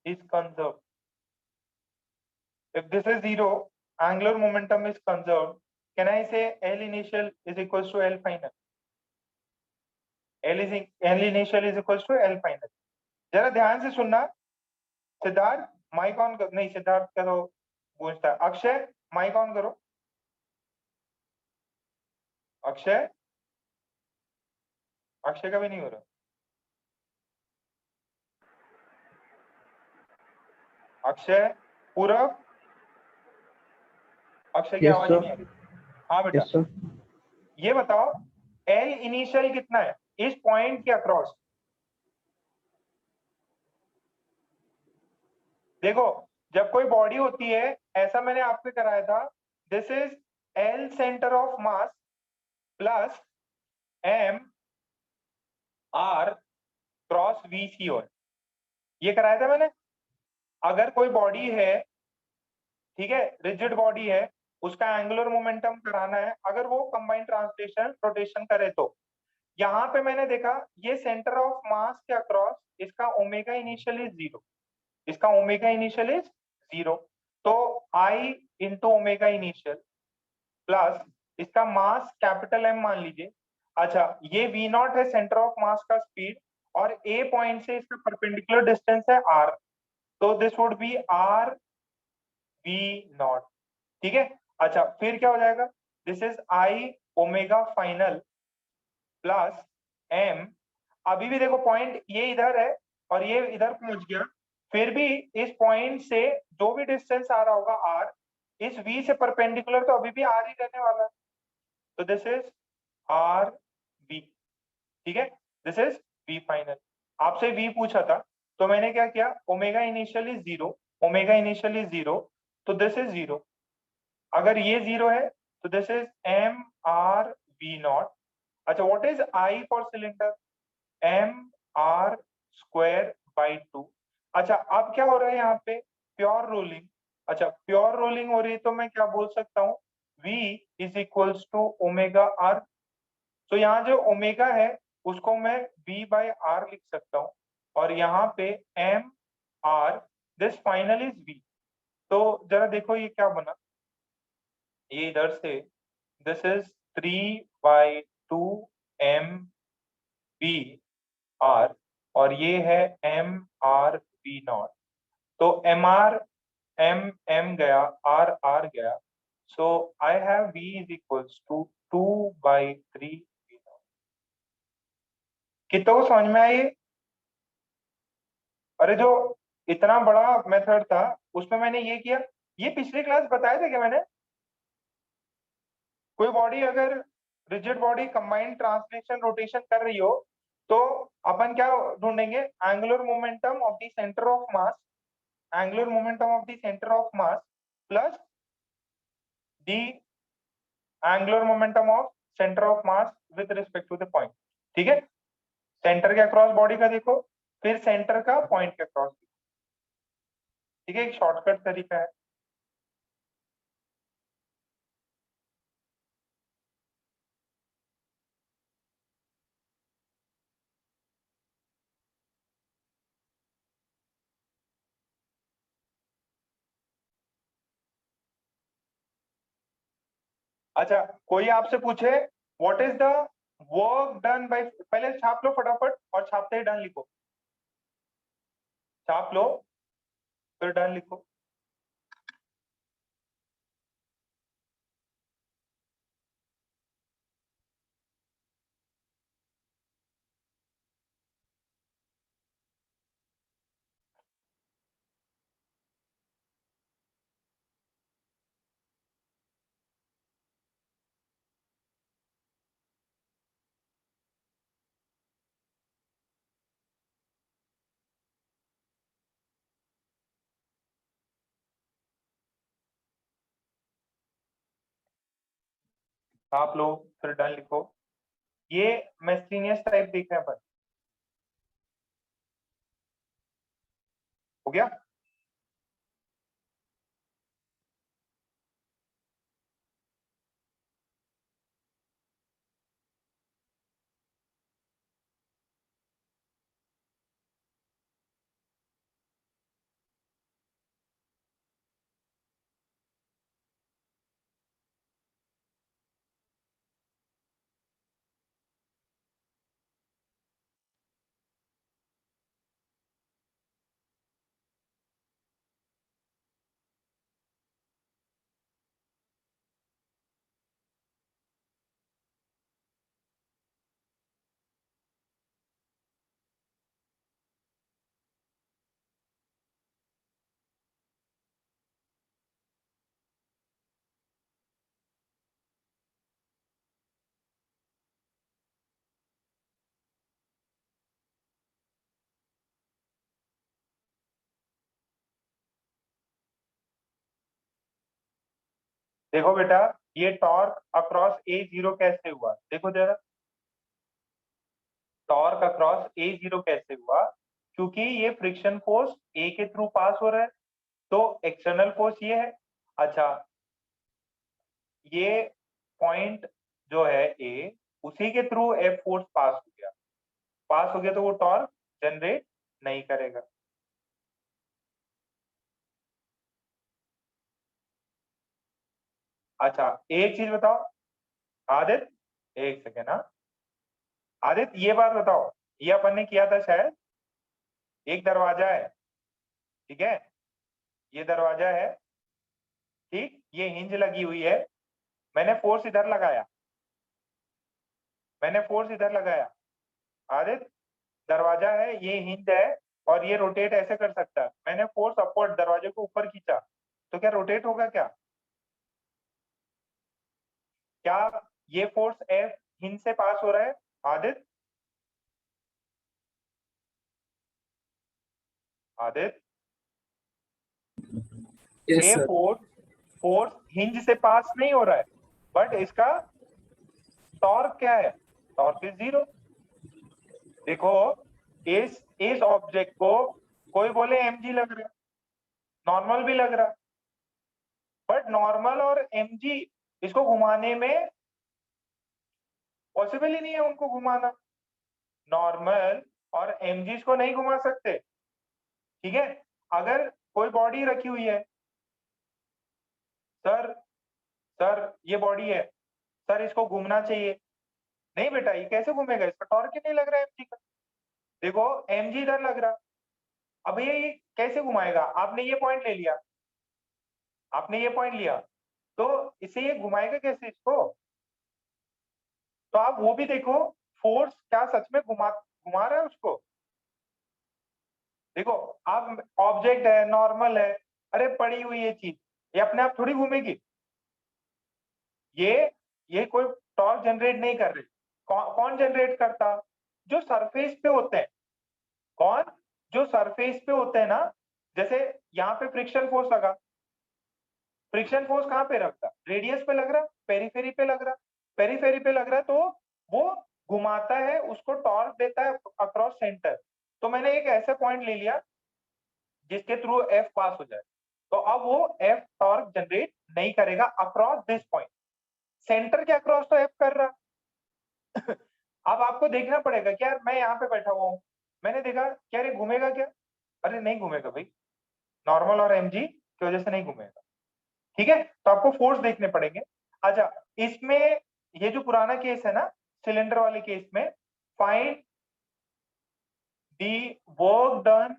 is conserved. If this is zero, angular momentum is conserved. Can I say L initial is equals to L final? L initial is equals to L final. जरा ध्यान से सुनना। Siddharth mic on कर, नहीं सिद्धार्थ करो, पूछता है। Akshay mic on करो। अक्षय, अक्षय का भी नहीं हो रहा। अक्षय, पूरब, अक्षय की Yes, आवाज ही sir. नहीं आ रही। हाँ बेटा, Yes, sir. ये बताओ एल इनिशियल कितना है इस पॉइंट के अक्रॉस? देखो, जब कोई बॉडी होती है, ऐसा मैंने आपसे कराया था, this is L centre of mass plus M R cross v C और, ये कराया था मैंने। अगर कोई बॉडी है, ठीक है, रिजिड बॉडी है, उसका एंगुलर मोमेंटम कराना है, अगर वो कंबाइंड ट्रांसलेशन रोटेशन करे तो यहाँ पे मैंने देखा ये सेंटर ऑफ मास के अक्रॉस इसका ओमेगा इनिशियल इज जीरो, इसका ओमेगा इनिशियल इज जीरो। तो I into omega initial plus इसका मास कैपिटल एम मान लीजिए। अच्छा, ये वी नॉट है सेंटर ऑफ मास का स्पीड, और ए पॉइंट से इसका परपेंडिकुलर डिस्टेंस है आर, तो this would be R we naught, ठीक है। अच्छा, फिर क्या हो जाएगा, this is I omega final plus M. अभी भी देखो पॉइंट ये इधर है और ये इधर पहुंच गया, फिर भी इस पॉइंट से जो भी डिस्टेंस आ रहा होगा आर, इस वी से परपेंडिकुलर तो अभी भी आर ही रहने वाला है, तो दिस इज आर वी, ठीक है, दिस इज वी फाइनल। आपसे वी पूछा था तो मैंने क्या किया, omega initial is zero, omega initial is zero, तो दिस इज जीरो। अगर ये जीरो है तो this is M R we naught. अच्छा, what is I for cylinder? M R square by two. अच्छा, अब क्या हो रहा है यहाँ पे, प्योर रोलिंग। अच्छा, प्योर रोलिंग हो रही है तो मैं क्या बोल सकता हूँ, v is equals to omega R. तो यहाँ जो ओमेगा है उसको मैं v बाय आर लिख सकता हूँ, और यहाँ पे M R, this final is v। तो जरा देखो ये क्या बना, ये इधर से this is 3/2 M v R, और ये है एम आर वी नॉट। तो एम आर एम एम गया, आर आर गया, so I have v is equals to 2/3 v naught. कितना को समझ में आई? अरे जो इतना बड़ा मेथड था उसमें मैंने ये किया, ये पिछली क्लास बताया था क्या मैंने? कोई बॉडी अगर rigid body combined translation rotation कर रही हो तो अपन क्या ढूंढेंगे, angular momentum of the centre of mass, angular momentum of the centre of mass plus the angular momentum of centre of mass with respect to the point, ठीक है। Centre के अक्रॉस बॉडी का देखो, फिर सेंटर का point के across, ठीक है, एक शॉर्टकट तरीका है। अच्छा, कोई आपसे पूछे what is the work done bye, पहले छाप लो फटाफट और छापते ही डन लिखो, छाप लो फिर डन लिखो। छाप लो फिर डन लिखो। ये मेस्टीनियस टाइप देख रहे हैं अपन, हो गया। देखो बेटा, ये टॉर्क अक्रॉस ए जीरो कैसे हुआ, देखो जरा, टॉर्क अक्रॉस ए जीरो कैसे हुआ, क्योंकि ये फ्रिक्शन फोर्स ए के थ्रू पास हो रहा है, तो एक्सटर्नल फोर्स ये है। अच्छा, ये पॉइंट जो है ए, उसी के थ्रू एफ फोर्स पास हो गया, पास हो गया तो वो टॉर्क जनरेट नहीं करेगा। अच्छा, एक चीज बताओ आदित्य, एक सेकेंड। हाँ आदित्य, ये बात बताओ, ये अपन ने किया था शायद, एक दरवाजा है, ठीक है, ये दरवाजा है, ठीक, ये हिंज लगी हुई है, मैंने फोर्स इधर लगाया, मैंने फोर्स इधर लगाया, आदित्य, दरवाजा है, ये हिंज है, और ये रोटेट ऐसे कर सकता है, मैंने फोर्स अपवर्ड दरवाजे को ऊपर खींचा, तो क्या रोटेट होगा क्या? क्या ये फोर्स एफ हिंज से पास हो रहा है आदित्य? आदित्य, यस ये सर। फोर्स फोर्स हिंज से पास नहीं हो रहा है, बट इसका टॉर्क क्या है? Torque is zero. देखो, इस ऑब्जेक्ट को कोई बोले mg लग रहा है, नॉर्मल भी लग रहा है, बट नॉर्मल और mg इसको घुमाने में पॉसिबल ही नहीं है, उनको घुमाना, नॉर्मल और mg को नहीं घुमा सकते, ठीक है। अगर कोई बॉडी रखी हुई है, सर सर ये बॉडी है, सर इसको घूमना चाहिए, नहीं बेटा ये कैसे घूमेगा, इसका टॉर्क ही नहीं लग रहा है mg का, देखो mg इधर लग रहा, अब ये कैसे घुमाएगा? आपने ये पॉइंट ले लिया, आपने ये पॉइंट लिया, तो इसे ये घुमाएगा कैसे इसको? तो आप वो भी देखो, फोर्स क्या सच में घुमा घुमा रहा है उसको? देखो, आप ऑब्जेक्ट है, नॉर्मल है, अरे पड़ी हुई ये चीज, ये अपने आप थोड़ी घूमेगी, ये ये कोई टॉर्क जनरेट नहीं कर रही। कौन जनरेट करता? जो सरफेस पे होते हैं। कौन? जो सरफेस पे होते हैं ना, जैसे यहाँ पे फ्रिक्शन फोर्स लगा, फ्रिक्शन फोर्स कहाँ पे रखता? रेडियस पे लग रहा, पेरीफेरी पे लग रहा, पेरीफेरी पे लग रहा, तो वो घुमाता है, उसको टॉर्क देता है अक्रॉस सेंटर। तो मैंने एक ऐसा पॉइंट ले लिया जिसके थ्रू एफ पास हो जाए, तो अब वो एफ टॉर्क जनरेट नहीं करेगा अक्रॉस दिस पॉइंट, सेंटर के अक्रॉस तो एफ कर रहा। अब आपको देखना पड़ेगा कि यार मैं यहाँ पे बैठा हुआ हूँ, मैंने देखा क्या रे घूमेगा क्या? अरे नहीं घूमेगा भाई, नॉर्मल और mg की वजह से नहीं घूमेगा, ठीक है। तो आपको फोर्स देखने पड़ेंगे। अच्छा, इसमें ये जो पुराना केस है ना, सिलेंडर वाले केस में, find the work done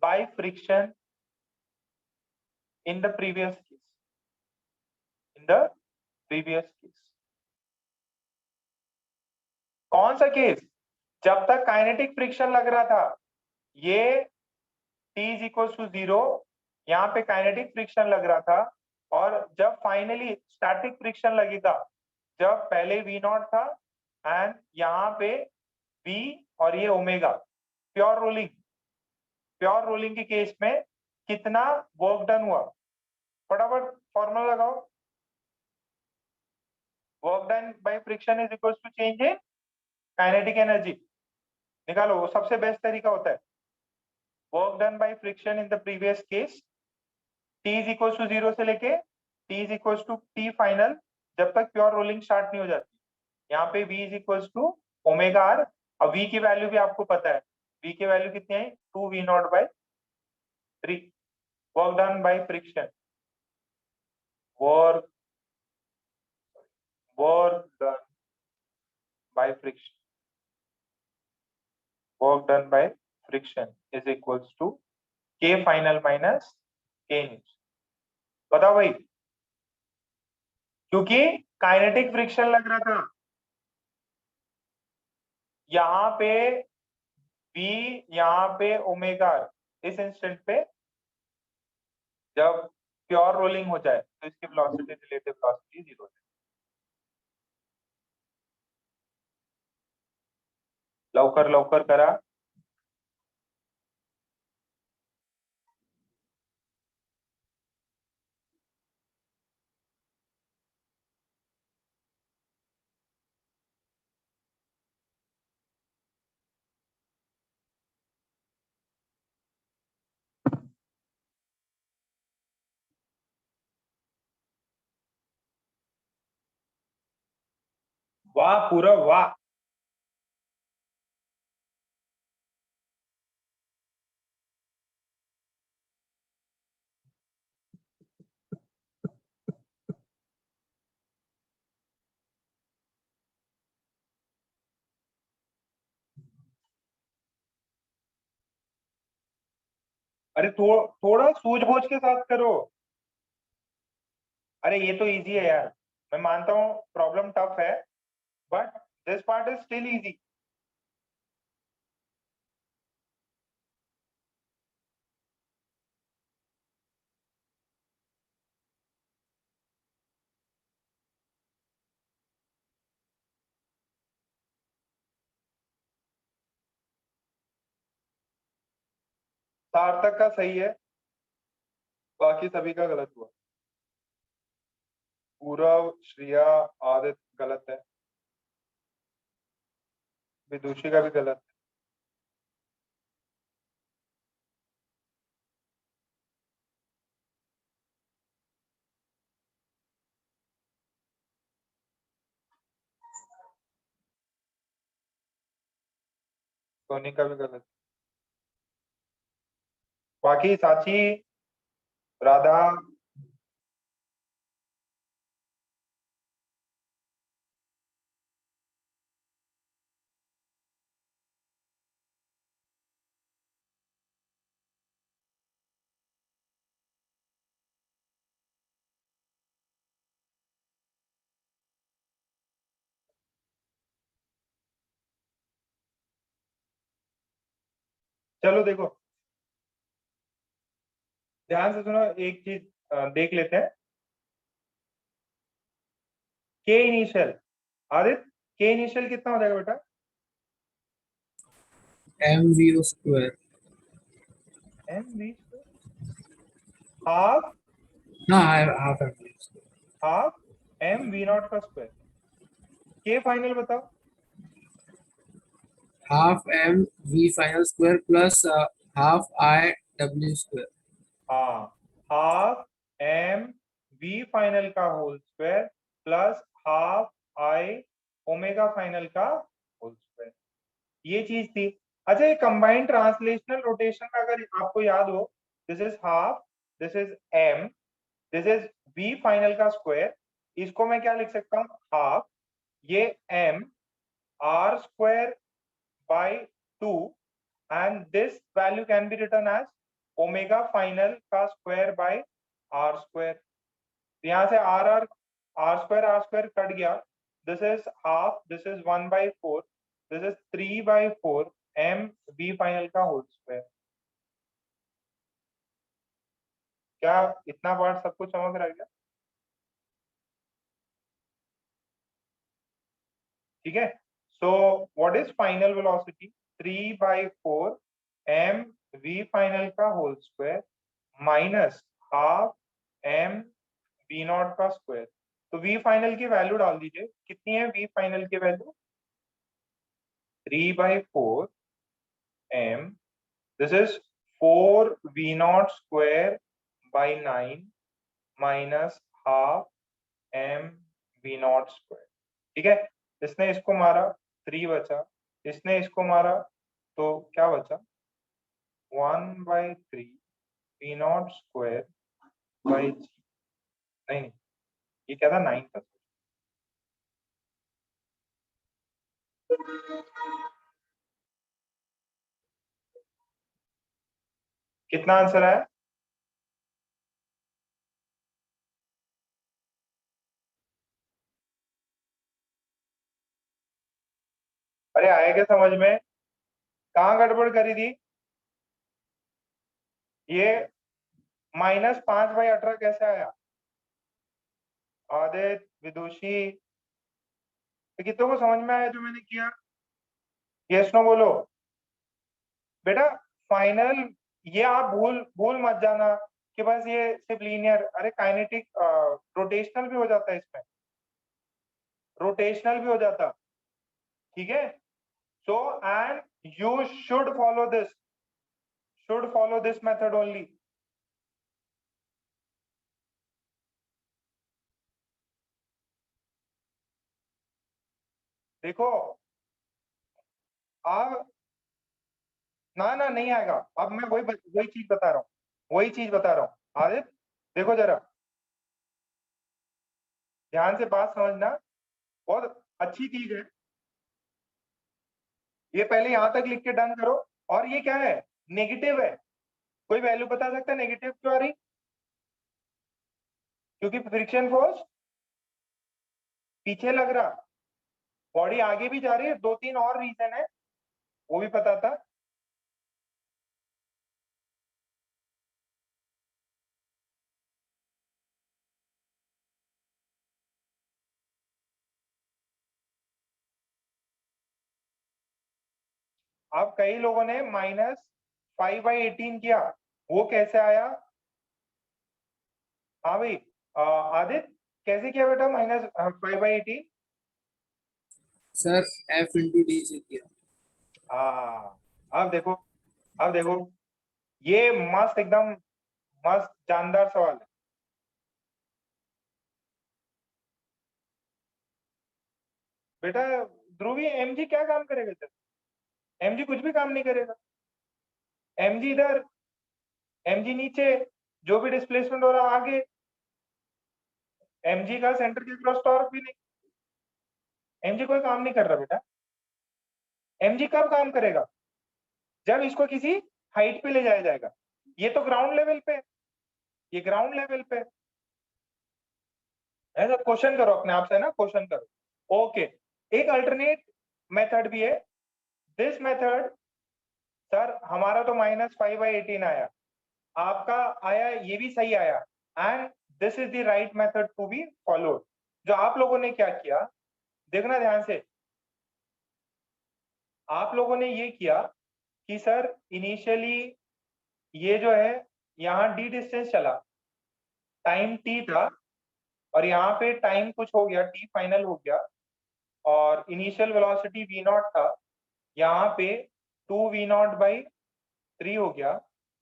by friction in the previous case, in the previous case. कौन सा केस? जब तक काइनेटिक फ्रिक्शन लग रहा था, ये T इज इक्वल टू 0, यहाँ पे काइनेटिक फ्रिक्शन लग रहा था, और जब फाइनली स्टैटिक फ्रिक्शन लगेगा, जब पहले V नॉट था एंड यहाँ पे V और ये ओमेगा, प्योर रोलिंग के केस में कितना वर्क डन हुआ? फटाफट फॉर्मूला लगाओ। Work done by friction is equal to change in kinetic energy. निकालो, वो सबसे बेस्ट तरीका होता है। Work done by friction in the previous case, T is equal to 0 से लेके T is equal to T final, जब तक प्योर रोलिंग स्टार्ट नहीं हो जाती। यहाँ पे V is equal to omega R, और V की वैल्यू भी आपको पता है, V की वैल्यू कितनी है? 2V naught by 3। Work done by friction, work done by friction, work done by friction is equals to K final minus K initial. बताओ भाई, क्योंकि काइनेटिक फ्रिक्शन लग रहा था, यहाँ पे V, यहाँ पे ओमेगा, इस इंस्टेंट पे जब प्योर रोलिंग हो जाए तो इसकी वेलोसिटी, रिलेटिव वेलोसिटी 0 है। लवकर लवकर करा। वाह पूरा वाह। अरे थोड़ा सूझबूझ के साथ करो। अरे ये तो इजी है यार, मैं मानता हूँ प्रॉब्लम टफ है, but this part is still easy. सार्थक का सही है, बाकी सभी का गलत हुआ। पूरव, श्रिया, आदित्य गलत है, विदुषी का भी गलत है। सोनी का भी गलत है। बाकी साची, राधा, चलो देखो ध्यान से सुनो, एक चीज देख लेते हैं। के इनिशियल, आदित्य, के इनिशियल कितना हो जाएगा बेटा? mv square. mv हाफ, हाँ half mv square. Half m v naught का स्क्वायर। के फाइनल बताओ। Half m v final square plus half I w square. हाँ, हाफ m v फाइनल का whole square plus half i omega final का whole square, ये चीज थी। अच्छा, ये कंबाइंड ट्रांसलेशनल रोटेशन में अगर आपको याद हो, this is half, this is m, this is v final का स्क्वायर, इसको मैं क्या लिख सकता हूँ, हाफ ये m r square by 2 and this value can be written as omega final का square by r square. यहाँ से r square कट गया. This is half, this is 1/4, this is 3/4 m v final का whole square. क्या इतना part सब कुछ समझ रह गया? ठीक है. So what is final velocity? 3/4 m v final का whole square minus half m v naught का स्क्वायर. तो v फाइनल की वैल्यू डाल दीजिए. कितनी है v फाइनल की value? 3/4 m. This is 4 v not square by 9 minus half m v not square. ठीक है. इसने इसको मारा 3 बचा, इसने इसको मारा तो क्या बचा? 1/3 v not square by g. नहीं नहीं, ये क्या था? 9 था. कितना आंसर है? अरे आया क्या समझ में? कहाँ गड़बड़ करी थी? ये -5/18 कैसे आया? आदित्य, विदुषी, तो कितनों को समझ में आया जो मैंने किया? यस नो बोलो बेटा. फाइनल ये आप भूल भूल मत जाना कि बस ये सिर्फ लीनियर. अरे काइनेटिक रोटेशनल भी हो जाता है इसमें, रोटेशनल भी हो जाता. ठीक है. So and you should follow this method only. देखो अब ना ना नहीं आएगा. अब मैं वही चीज बता रहा हूँ, वही चीज बता रहा हूँ. आदित्य देखो जरा, ध्यान से बात समझना, बहुत अच्छी चीज है. ये पहले यहां तक लिख के डन करो. और ये क्या है? नेगेटिव है. कोई वैल्यू बता सकता है नेगेटिव क्यों आ रही? क्योंकि फ्रिक्शन फोर्स पीछे लग रहा, बॉडी आगे भी जा रही है. 2-3 और रीजन है, वो भी पता था. अब कई लोगों ने -5/18 किया, वो कैसे आया? हाँ भाई आदित्य, कैसे किया बेटा -5/18? सर F इंटू डी से किया. अब देखो, अब देखो, ये मस्त, एकदम मस्त जानदार सवाल है. बेटा ध्रुवी, एमजी क्या काम करेगा सर? एमजी कुछ भी काम नहीं करेगा. एमजी इधर, एमजी नीचे, जो भी डिस्प्लेसमेंट हो रहा आगे. एमजी का सेंटर के क्रॉस टॉर्क भी नहीं. एमजी कोई काम नहीं कर रहा बेटा. एमजी कब काम करेगा? जब इसको किसी हाइट पे ले जाया जाएगा. ये तो ग्राउंड लेवल पे, ये ग्राउंड लेवल पे. ऐसा क्वेश्चन करो अपने आप से ना, क्वेश्चन करो. ओके. एक अल्टरनेट मेथड भी है. दिस मेथड, सर हमारा तो -5/18 आया, आपका आया ये भी सही आया. And this is the right method to be followed. जो आप लोगों ने क्या किया, देखना ध्यान से. आप लोगों ने ये किया कि सर इनिशियली ये जो है यहाँ डी डिस्टेंस चला, टाइम टी था, और यहाँ पे टाइम कुछ हो गया, टी फाइनल हो गया, और इनिशियल वेलोसिटी v नॉट था, यहाँ पे 2v0/3 हो गया.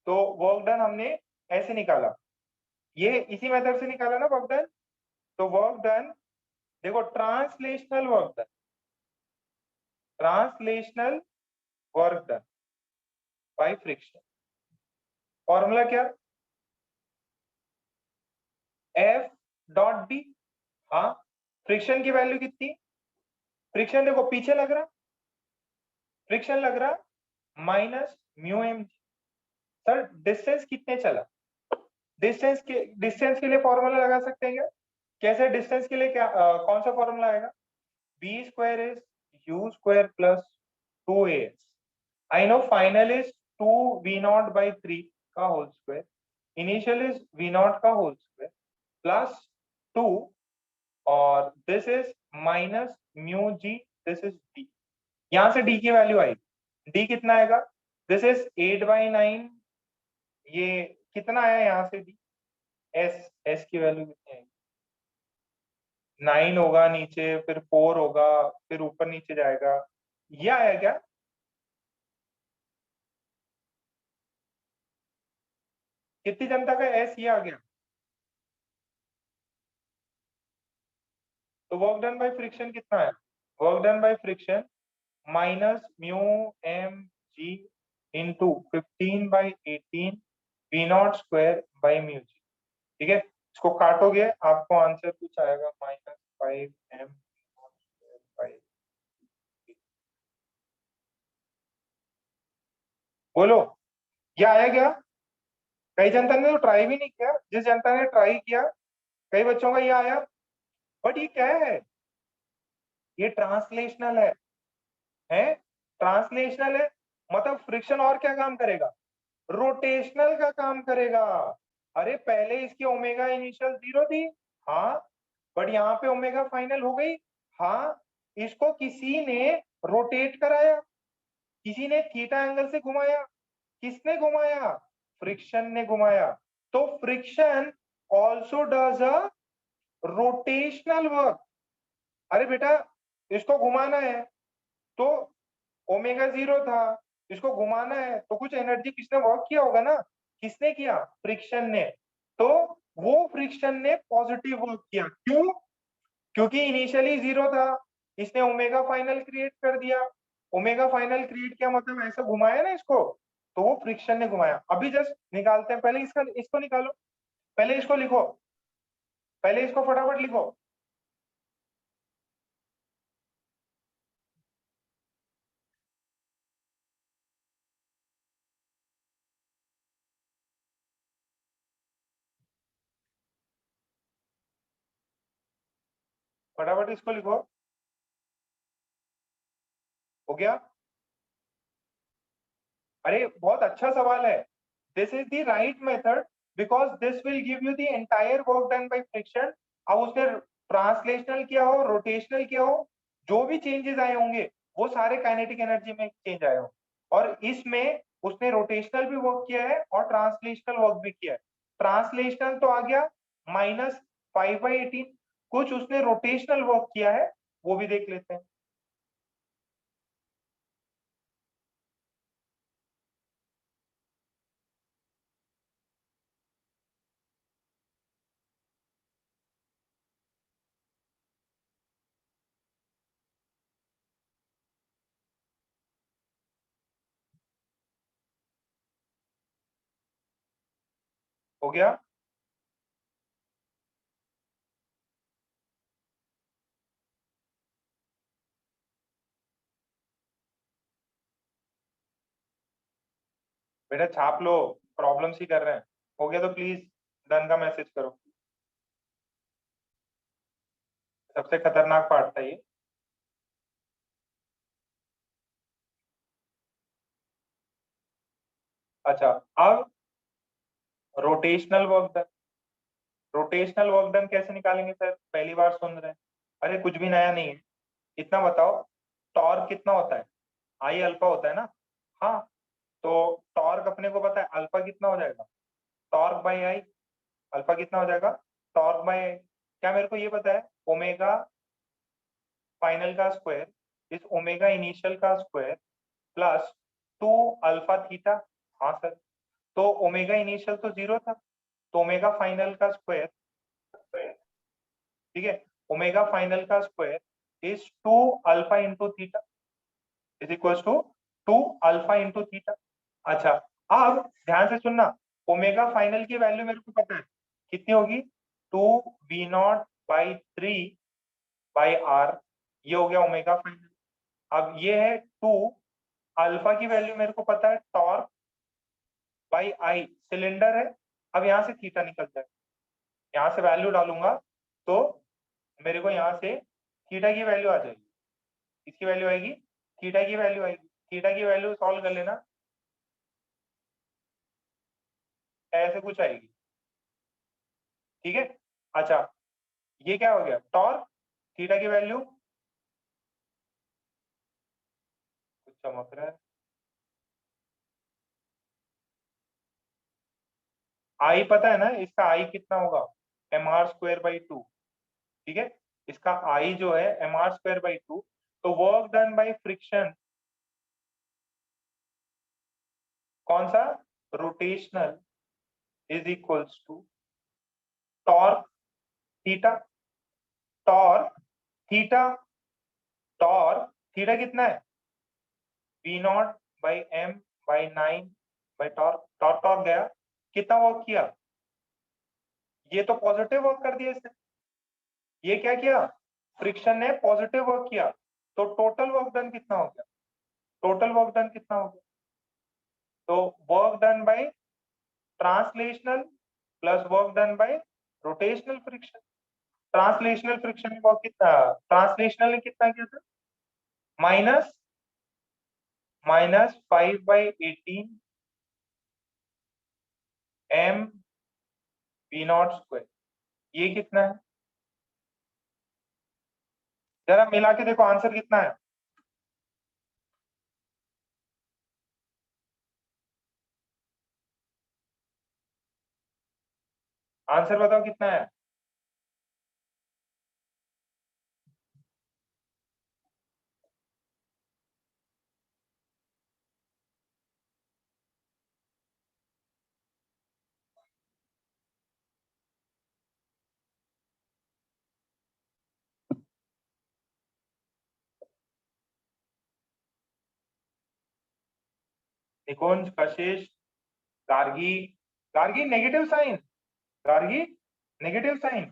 तो वर्क डन हमने ऐसे निकाला, ये इसी मेथड से निकाला ना वर्क डन. तो वर्क डन देखो, translational work done by friction. Formula क्या? F डॉट डी, हाँ, फ्रिक्शन की वैल्यू कितनी, फ्रिक्शन देखो पीछे लग रहा, फ्रिक्शन लग रहा minus mu M. Sir distance कितने चला, डिस्टेंस के लिए फॉर्मूला लगा सकते हैं क्या, कैसे डिस्टेंस के लिए क्या कौन सा फॉर्मूला आएगा, V square is U square plus 2as। I know final is 2v0/3 का whole square, initial is v0 का होल स्क्वायर प्लस 2, और this is minus mu G, this is d। यहां से d की वैल्यू आई, d कितना आएगा, this is 8/9, ये कितना आया यहाँ से d, s की वैल्यू कितनी आएगी, 9 होगा नीचे, फिर 4 होगा, फिर ऊपर नीचे जाएगा, ये आया क्या, कितनी जनता का s ये आ गया। तो वर्क डन बाय फ्रिक्शन कितना है, work done by friction minus mu M G into 15/18 v naught square by mu G. ठीक है, इसको काटोगे आपको आंसर कुछ आएगा -5m। बोलो ये आया क्या, कई जनता ने तो ट्राई भी नहीं किया, जिस जनता ने ट्राई किया कई बच्चों का ये आया, बट ये क्या है, ये ट्रांसलेशनल है ट्रांसलेशनल है, मतलब फ्रिक्शन और क्या काम करेगा, रोटेशनल का काम करेगा। अरे पहले इसकी ओमेगा इनिशियल 0 थी, हाँ, बट यहाँ पे ओमेगा फाइनल हो गई, हाँ, इसको किसी ने रोटेट कराया, किसी ने थीटा एंगल से घुमाया, किसने घुमाया, फ्रिक्शन ने घुमाया। तो friction also does a rotational work. अरे बेटा इसको घुमाना है तो ओमेगा 0 था, इसको घुमाना है तो कुछ एनर्जी किसने वर्क किया होगा ना, किसने किया, फ्रिक्शन ने। तो वो फ्रिक्शन ने पॉजिटिव वर्क किया, क्यों, क्योंकि इनिशियली 0 था, इसने ओमेगा फाइनल क्रिएट कर दिया, ओमेगा फाइनल क्रिएट किया मतलब ऐसा घुमाया ना इसको, तो वो फ्रिक्शन ने घुमाया। अभी जस्ट निकालते हैं, पहले इसको निकालो, पहले इसको लिखो, पहले इसको फटाफट लिखो। फटाफट इसको लिखो, हो गया। अरे बहुत अच्छा सवाल है, this is the right method because this will give you the entire work done by friction. अब उसने ट्रांसलेशनल किया हो, रोटेशनल किया हो, जो भी चेंजेस आए होंगे वो सारे काइनेटिक एनर्जी में चेंज आए हो, और इसमें उसने रोटेशनल भी वर्क किया है और ट्रांसलेशनल वर्क भी किया है। ट्रांसलेशनल तो आ गया -5/18, कुछ उसने रोटेशनल वर्क किया है वो भी देख लेते हैं। हो गया, बेटा छाप लो, प्रॉब्लम्स ही कर रहे हैं। हो गया तो प्लीज डन का मैसेज करो, सबसे खतरनाक पार्ट था ये। अच्छा, अब rotational work done, rotational work done कैसे निकालेंगे सर, पहली बार सुन रहे हैं। अरे कुछ भी नया नहीं है, इतना बताओ, टॉर्क कितना होता है, आई अल्फा होता है ना, हाँ, तो टॉर्क अपने को पता है, अल्फा कितना हो जाएगा, टॉर्क बाई आई, अल्फा कितना हो जाएगा, टॉर्क बाई आई। क्या मेरे को ये पता है, ओमेगा फाइनल का स्क्वायर इस ओमेगा इनिशियल का स्क्वायर प्लस 2 अल्फा थीटा। हाँ सर, तो ओमेगा इनिशियल तो 0 था, तो ओमेगा फाइनल का स्क्वायर, ठीक है, ओमेगा फाइनल का square is 2 alpha into theta is equal to 2 alpha into theta. अच्छा, अब ध्यान से सुनना, ओमेगा फाइनल की वैल्यू मेरे को पता है कितनी होगी, 2v0 बाई 3/r, ये हो गया ओमेगा फाइनल। अब ये है 2, अल्फा की वैल्यू मेरे को पता है, टॉर्क बाई आई, सिलेंडर है। अब यहाँ से थीटा निकल जाए, यहाँ से वैल्यू डालूंगा तो मेरे को यहाँ से थीटा की वैल्यू आ जाएगी, इसकी वैल्यू आएगी, थीटा की वैल्यू आएगी। थीटा की वैल्यू सॉल्व कर लेना, ऐसे कुछ आएगी, ठीक है। अच्छा, ये क्या हो गया, टॉर्क, थीटा की वैल्यू, कुछ चमक रहा है, आई पता है ना, इसका आई कितना होगा, mr²/2, ठीक है। इसका आई जो है mr²/2, तो वर्क डन बाई फ्रिक्शन, कौन सा, rotational, is equals to torque theta, torque theta, torque theta कितना है, V0/m/9 टॉर्क, टॉर्क टॉर्क गया, कितना वर्क किया, ये तो पॉजिटिव वर्क कर दिया इसने, ये क्या किया, फ्रिक्शन ने पॉजिटिव वर्क किया, तो टोटल वर्क डन कितना हो गया, टोटल वर्क डन कितना हो गया, तो work done bye translational plus work done bye rotational friction. Translational friction ने वर्क कितना, ट्रांसलेशनल ने कितना किया था, माइनस -5/18 mV0², ये कितना है, जरा मिला के देखो आंसर कितना है, आंसर बताओ कितना है। Nikunj, Kashish, Gargi, Gargi negative sign, Gargi negative sign,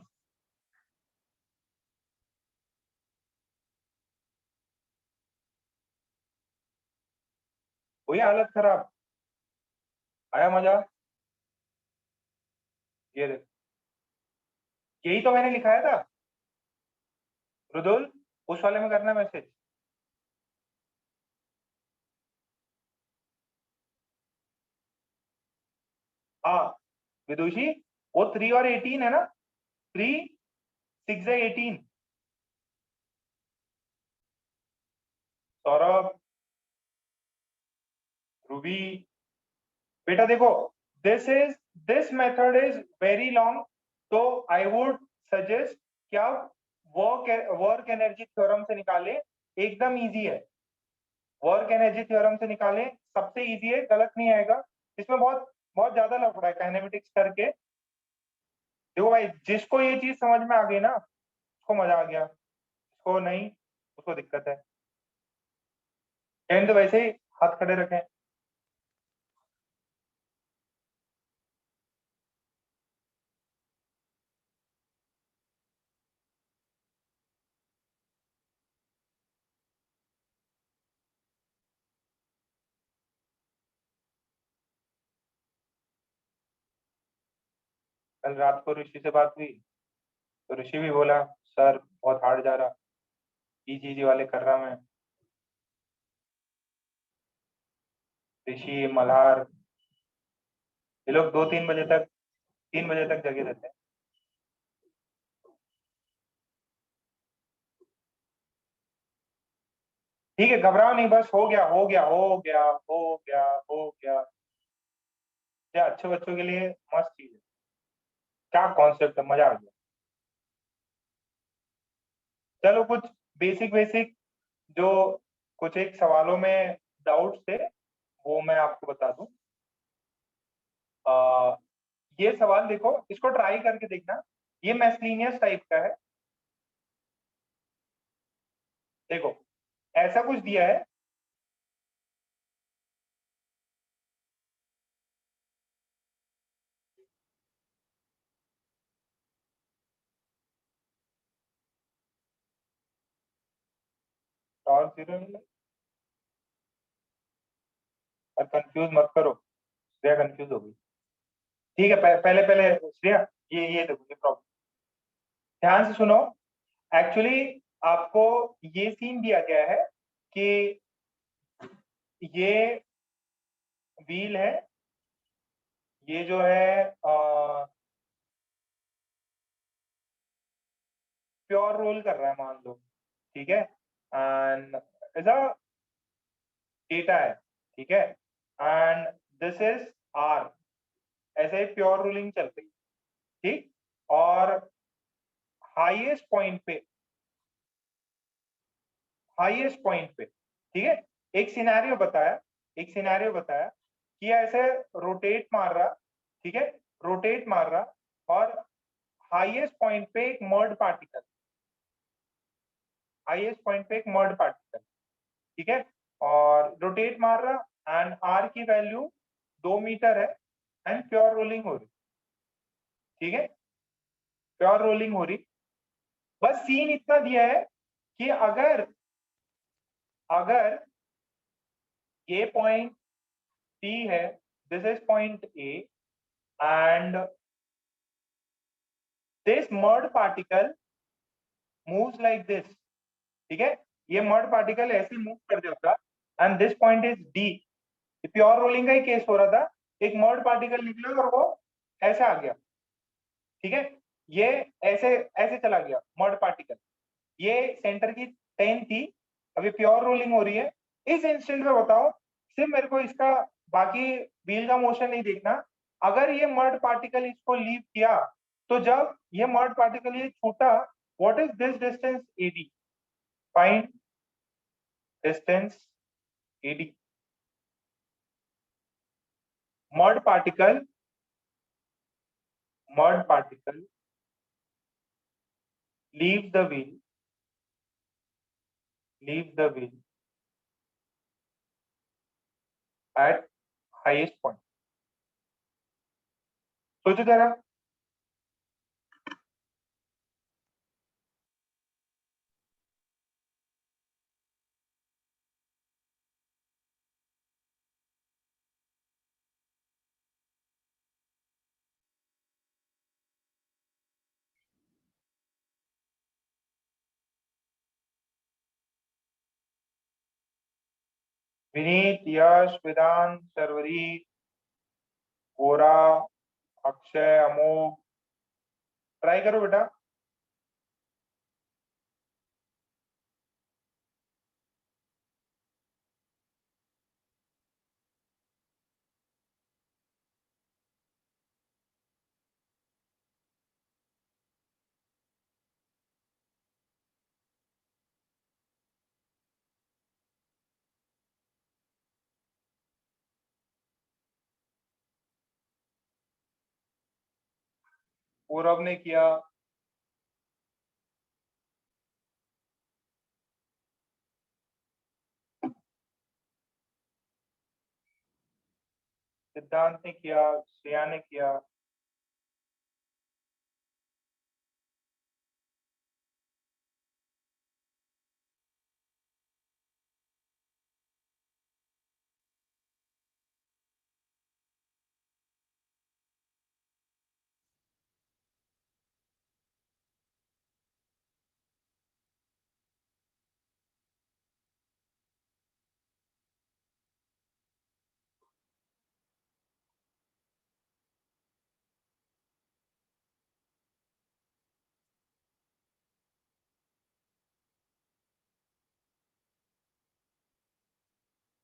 हुई हालत खराब, आया मजा, ये देख, यही तो मैंने लिखाया था, रुदुल उस वाले में करना मैसेज, हाँ विदुषी, वो 3 और 18 है ना, 3 6 18, सौरभ, रूबी, बेटा देखो, this method is very long, तो आई वुड सजेस्ट कि आप वर्क एनर्जी थ्योरम से निकालें, एकदम इजी है, वर्क एनर्जी थ्योरम से निकालें, सबसे इजी है, गलत नहीं आएगा, इसमें बहुत बहुत ज्यादा लफड़ा है काइनेमेटिक्स करके। देखो भाई, जिसको ये चीज समझ में आ गई ना, उसको मजा आ गया, उसको नहीं, उसको दिक्कत है। एंड वैसे ही हाथ खड़े रखें, कल रात को ऋषि से बात हुई, तो ऋषि भी बोला सर बहुत हार्ड जा रहा, इजी वाले कर रहा मैं, ऋषि, मल्हार, ये लोग 2-3 बजे तक, 3 बजे तक जगे रहते हैं। ठीक है, घबराओ नहीं, बस हो गया हो गया हो गया हो गया हो गया, ये अच्छे बच्चों के लिए मस्त चीज है, क्या कॉन्सेप्ट है, मजा आ गया। चलो कुछ बेसिक बेसिक जो कुछ एक सवालों में डाउट्स थे, वो मैं आपको बता दूं। आ, ये सवाल देखो, इसको ट्राई करके देखना, ये मैस्लीनियस टाइप का है, देखो ऐसा कुछ दिया है, और 0 नहीं, और कंफ्यूज मत करो, श्रेया कंफ्यूज हो गई। ठीक है, पहले पहले श्रेया ये देखो ये प्रॉब्लम ध्यान से सुनो। एक्चुअली आपको ये सीन दिया गया है कि ये व्हील है, ये जो है प्योर रोल कर रहा है मान लो, ठीक है, एंड ऐसा डेटा है, ठीक है, एंड दिस इज आर, ऐसे ही प्योर रोलिंग चल रही है, ठीक, और हाईएस्ट पॉइंट पे, ठीक है, एक सिनेरियो बताया, कि ऐसे रोटेट मार रहा, ठीक है, रोटेट मार रहा और हाईएस्ट पॉइंट पे एक मर्ड पार्टिकल, ठीक है, और रोटेट मार रहा एंड आर की वैल्यू 2 मीटर है एंड प्योर रोलिंग हो रही, ठीक है, प्योर रोलिंग हो रही। बस सीन इतना दिया है कि अगर अगर ये पॉइंट P है, this is point A and this marked particle moves like this, ठीक है, ये मर्ड पार्टिकल ऐसे मूव कर जाता and this point is D, pure rolling का ही केस हो रहा था, एक मर्ड पार्टिकल निकला और वो ऐसे आ गया, ठीक है, ये ऐसे ऐसे चला गया मर्ड पार्टिकल, ये सेंटर की 10 थी, अभी प्योर रोलिंग हो रही है। इस इंस्टेंट में बताओ, सिर्फ मेरे को इसका बाकी व्हील का मोशन नहीं देखना, अगर ये मर्ड पार्टिकल इसको लीव किया तो जब ये मर्ड पार्टिकल ये छूटा, what is this distance AD, find distance AD, marked particle leave the wheel at highest point, सोचो जरा। विनीत, यश, वेदांत, शर्वरी, गोरा, अक्षय, अमोघ, ट्राई करो बेटा। पूरब ने किया, सिद्धांत ने किया, श्रेया ने किया,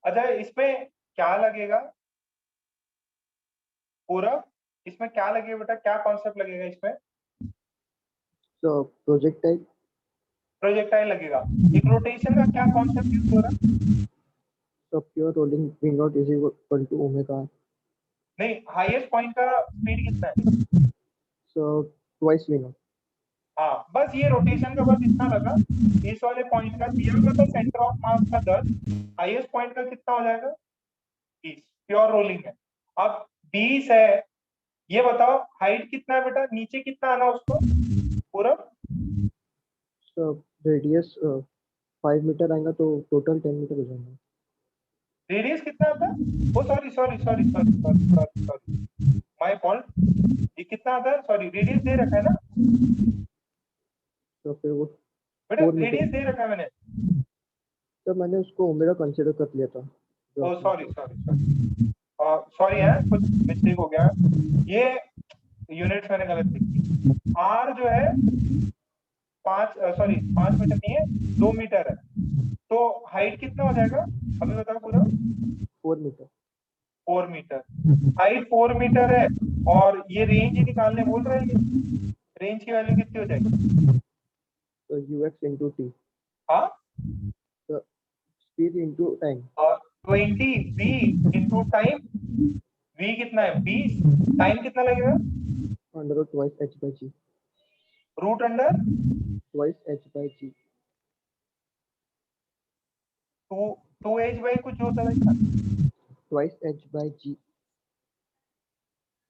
अच्छा इसमें क्या लगेगा पूरब, इसमें क्या लगेगा बेटा, क्या कॉन्सेप्ट लगेगा इसमें? So projectile. प्रोजेक्टाइल लगेगा। एक रोटेशन का क्या कॉन्सेप्ट यूज हो रहा है? So pure rolling V naught is equal to omega r. नहीं, हाईएस्ट पॉइंट का स्पीड कितना है? So twice V naught. हाँ, बस ये रोटेशन का बस इतना लगा, इस वाले पॉइंट का दिया हुआ था सेंटर ऑफ मास का 10, हाईएस्ट पॉइंट का कितना हो जाएगा 20, प्योर रोलिंग है। अब 20 है, ये बताओ हाइट कितना है बेटा, नीचे कितना आना उसको पूरा? So radius 5 मीटर आएगा तो टोटल 10 मीटर हो जाएगा। रेडियस कितना आता है? Oh sorry sorry sorry sorry sorry sorry sorry, my fault. ये कितना आता है? सॉरी, रेडियस दे रखा है ना तो फिर वो बेटा, 4 मीटर। रेडियस दे रखा है मैंने। तो मैंने उसको ओमेगा कंसीडर कर लिया था। ओ सॉरी सॉरी सॉरी, सॉरी है, कुछ मिस्टेक हो गया। ये यूनिट्स मैंने गलत लिखी। आर जो है 5 मीटर नहीं है, 2 मीटर है। तो हाइट कितना हो जाएगा अभी बताओ पूरा? 4 मीटर। 4 मीटर। हाइट 4 मीटर है, और ये रेंज ही निकालने बोल रहा है। ये रेंज की वैल्यू कितनी हो जाएगी? तो ux इंटू टी, हाँ, तो स्पीड इंटू टाइम। और 20 v इंटू टाइम। v कितना है? 20। टाइम कितना लगेगा? Under root twice h by g. Root under twice h by g. 2h by कुछ जो होता है। Twice h by g.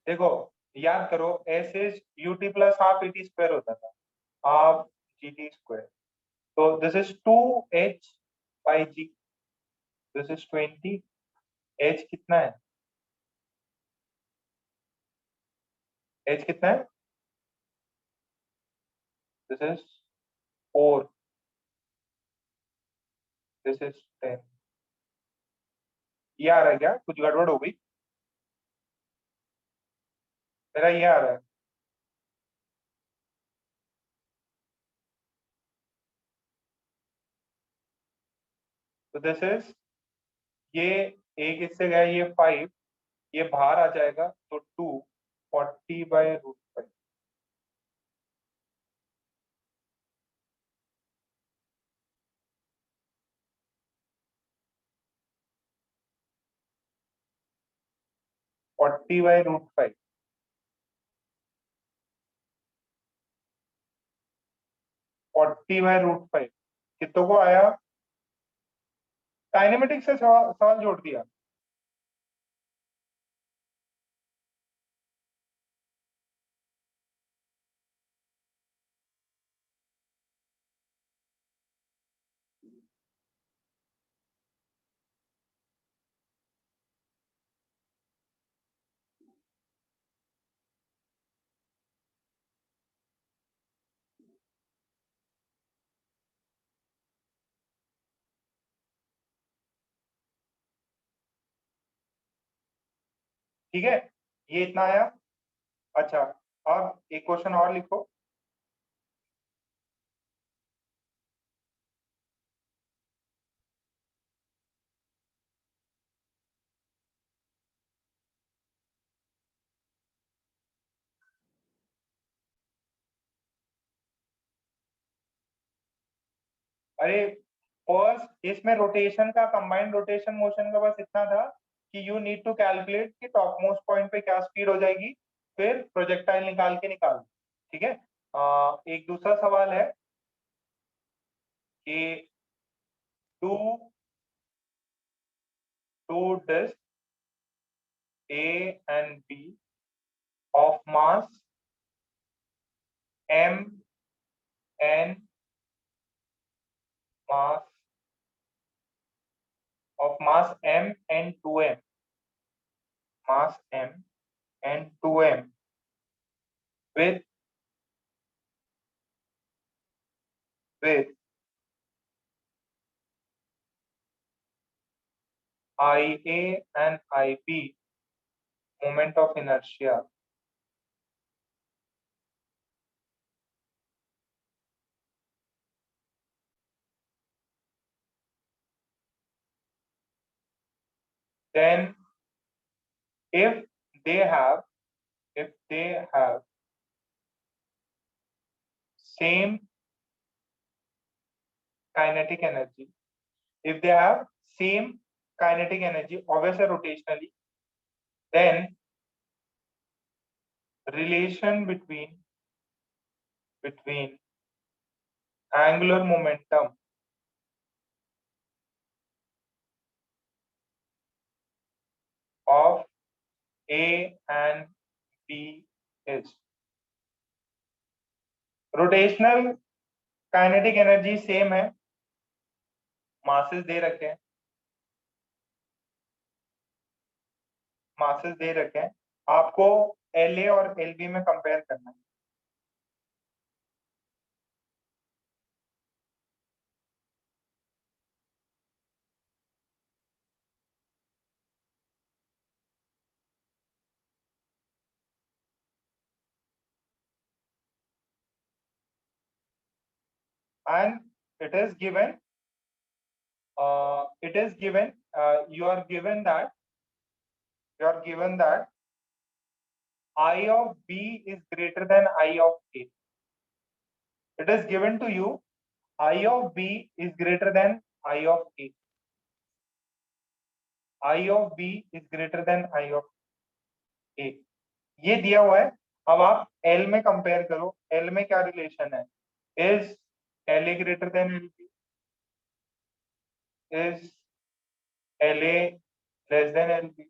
देखो, याद करो, s is u t plus half e t square होता था, हाफ जीटी स्क्वायर। तो this is 2h by g, this is 20। h कितना है? h कितना है? This is 4, this is 10। ये आ रहा है क्या? कुछ गड़बड़ हो गई? मेरा ये आ रहा है। तो दिस इज, ये एक इससे गया, ये 5, ये बाहर आ जाएगा तो 240/√5। फोर्टी बाई रूट फाइव 40/√5 कितनों को आया? काइनेमेटिक्स से सवाल जोड़ दिया। ठीक है, ये इतना आया। अच्छा, अब एक क्वेश्चन और लिखो। अरे, फर्स्ट इसमें रोटेशन का, कंबाइंड रोटेशन मोशन का बस इतना था कि यू नीड टू कैलकुलेट कि टॉप मोस्ट पॉइंट पे क्या स्पीड हो जाएगी, फिर प्रोजेक्टाइल निकाल के निकाल। ठीक है। एक दूसरा सवाल है कि two two disc A and B of mass M and mass M and 2m, mass M and 2m with IA and IB moment of inertia. Then if they have same kinetic energy, obviously rotationally, then relation between angular momentum of A and B is rotational kinetic energy same है, masses दे रखे हैं, masses दे रखे हैं, आपको L और L में compare करना है। And it is given, you are given that I of B is greater than I of A. It is given to you I of B is greater than I of A. I of B is greater than I of A. ये दिया हुआ है। अब आप L में compare करो, L में क्या रिलेशन है? Is LA greater than LB? Is LA less than LB?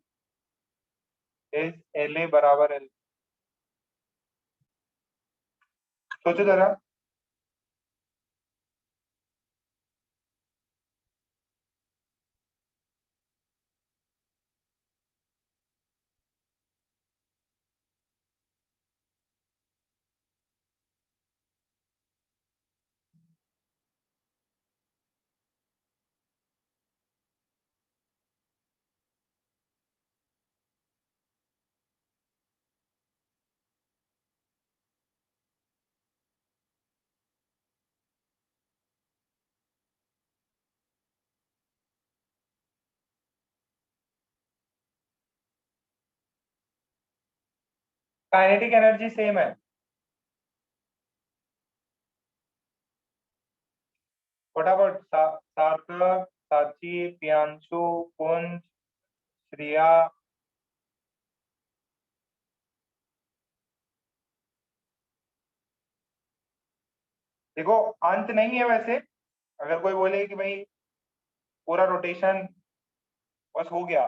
Is LA बराबर LB? सोचो जरा। काइनेटिक एनर्जी सेम है। फटाफट सार्थक, साची, प्रियांशु, कुंज, श्रिया। देखो अंत नहीं है वैसे, अगर कोई बोले कि भाई पूरा रोटेशन बस हो गया,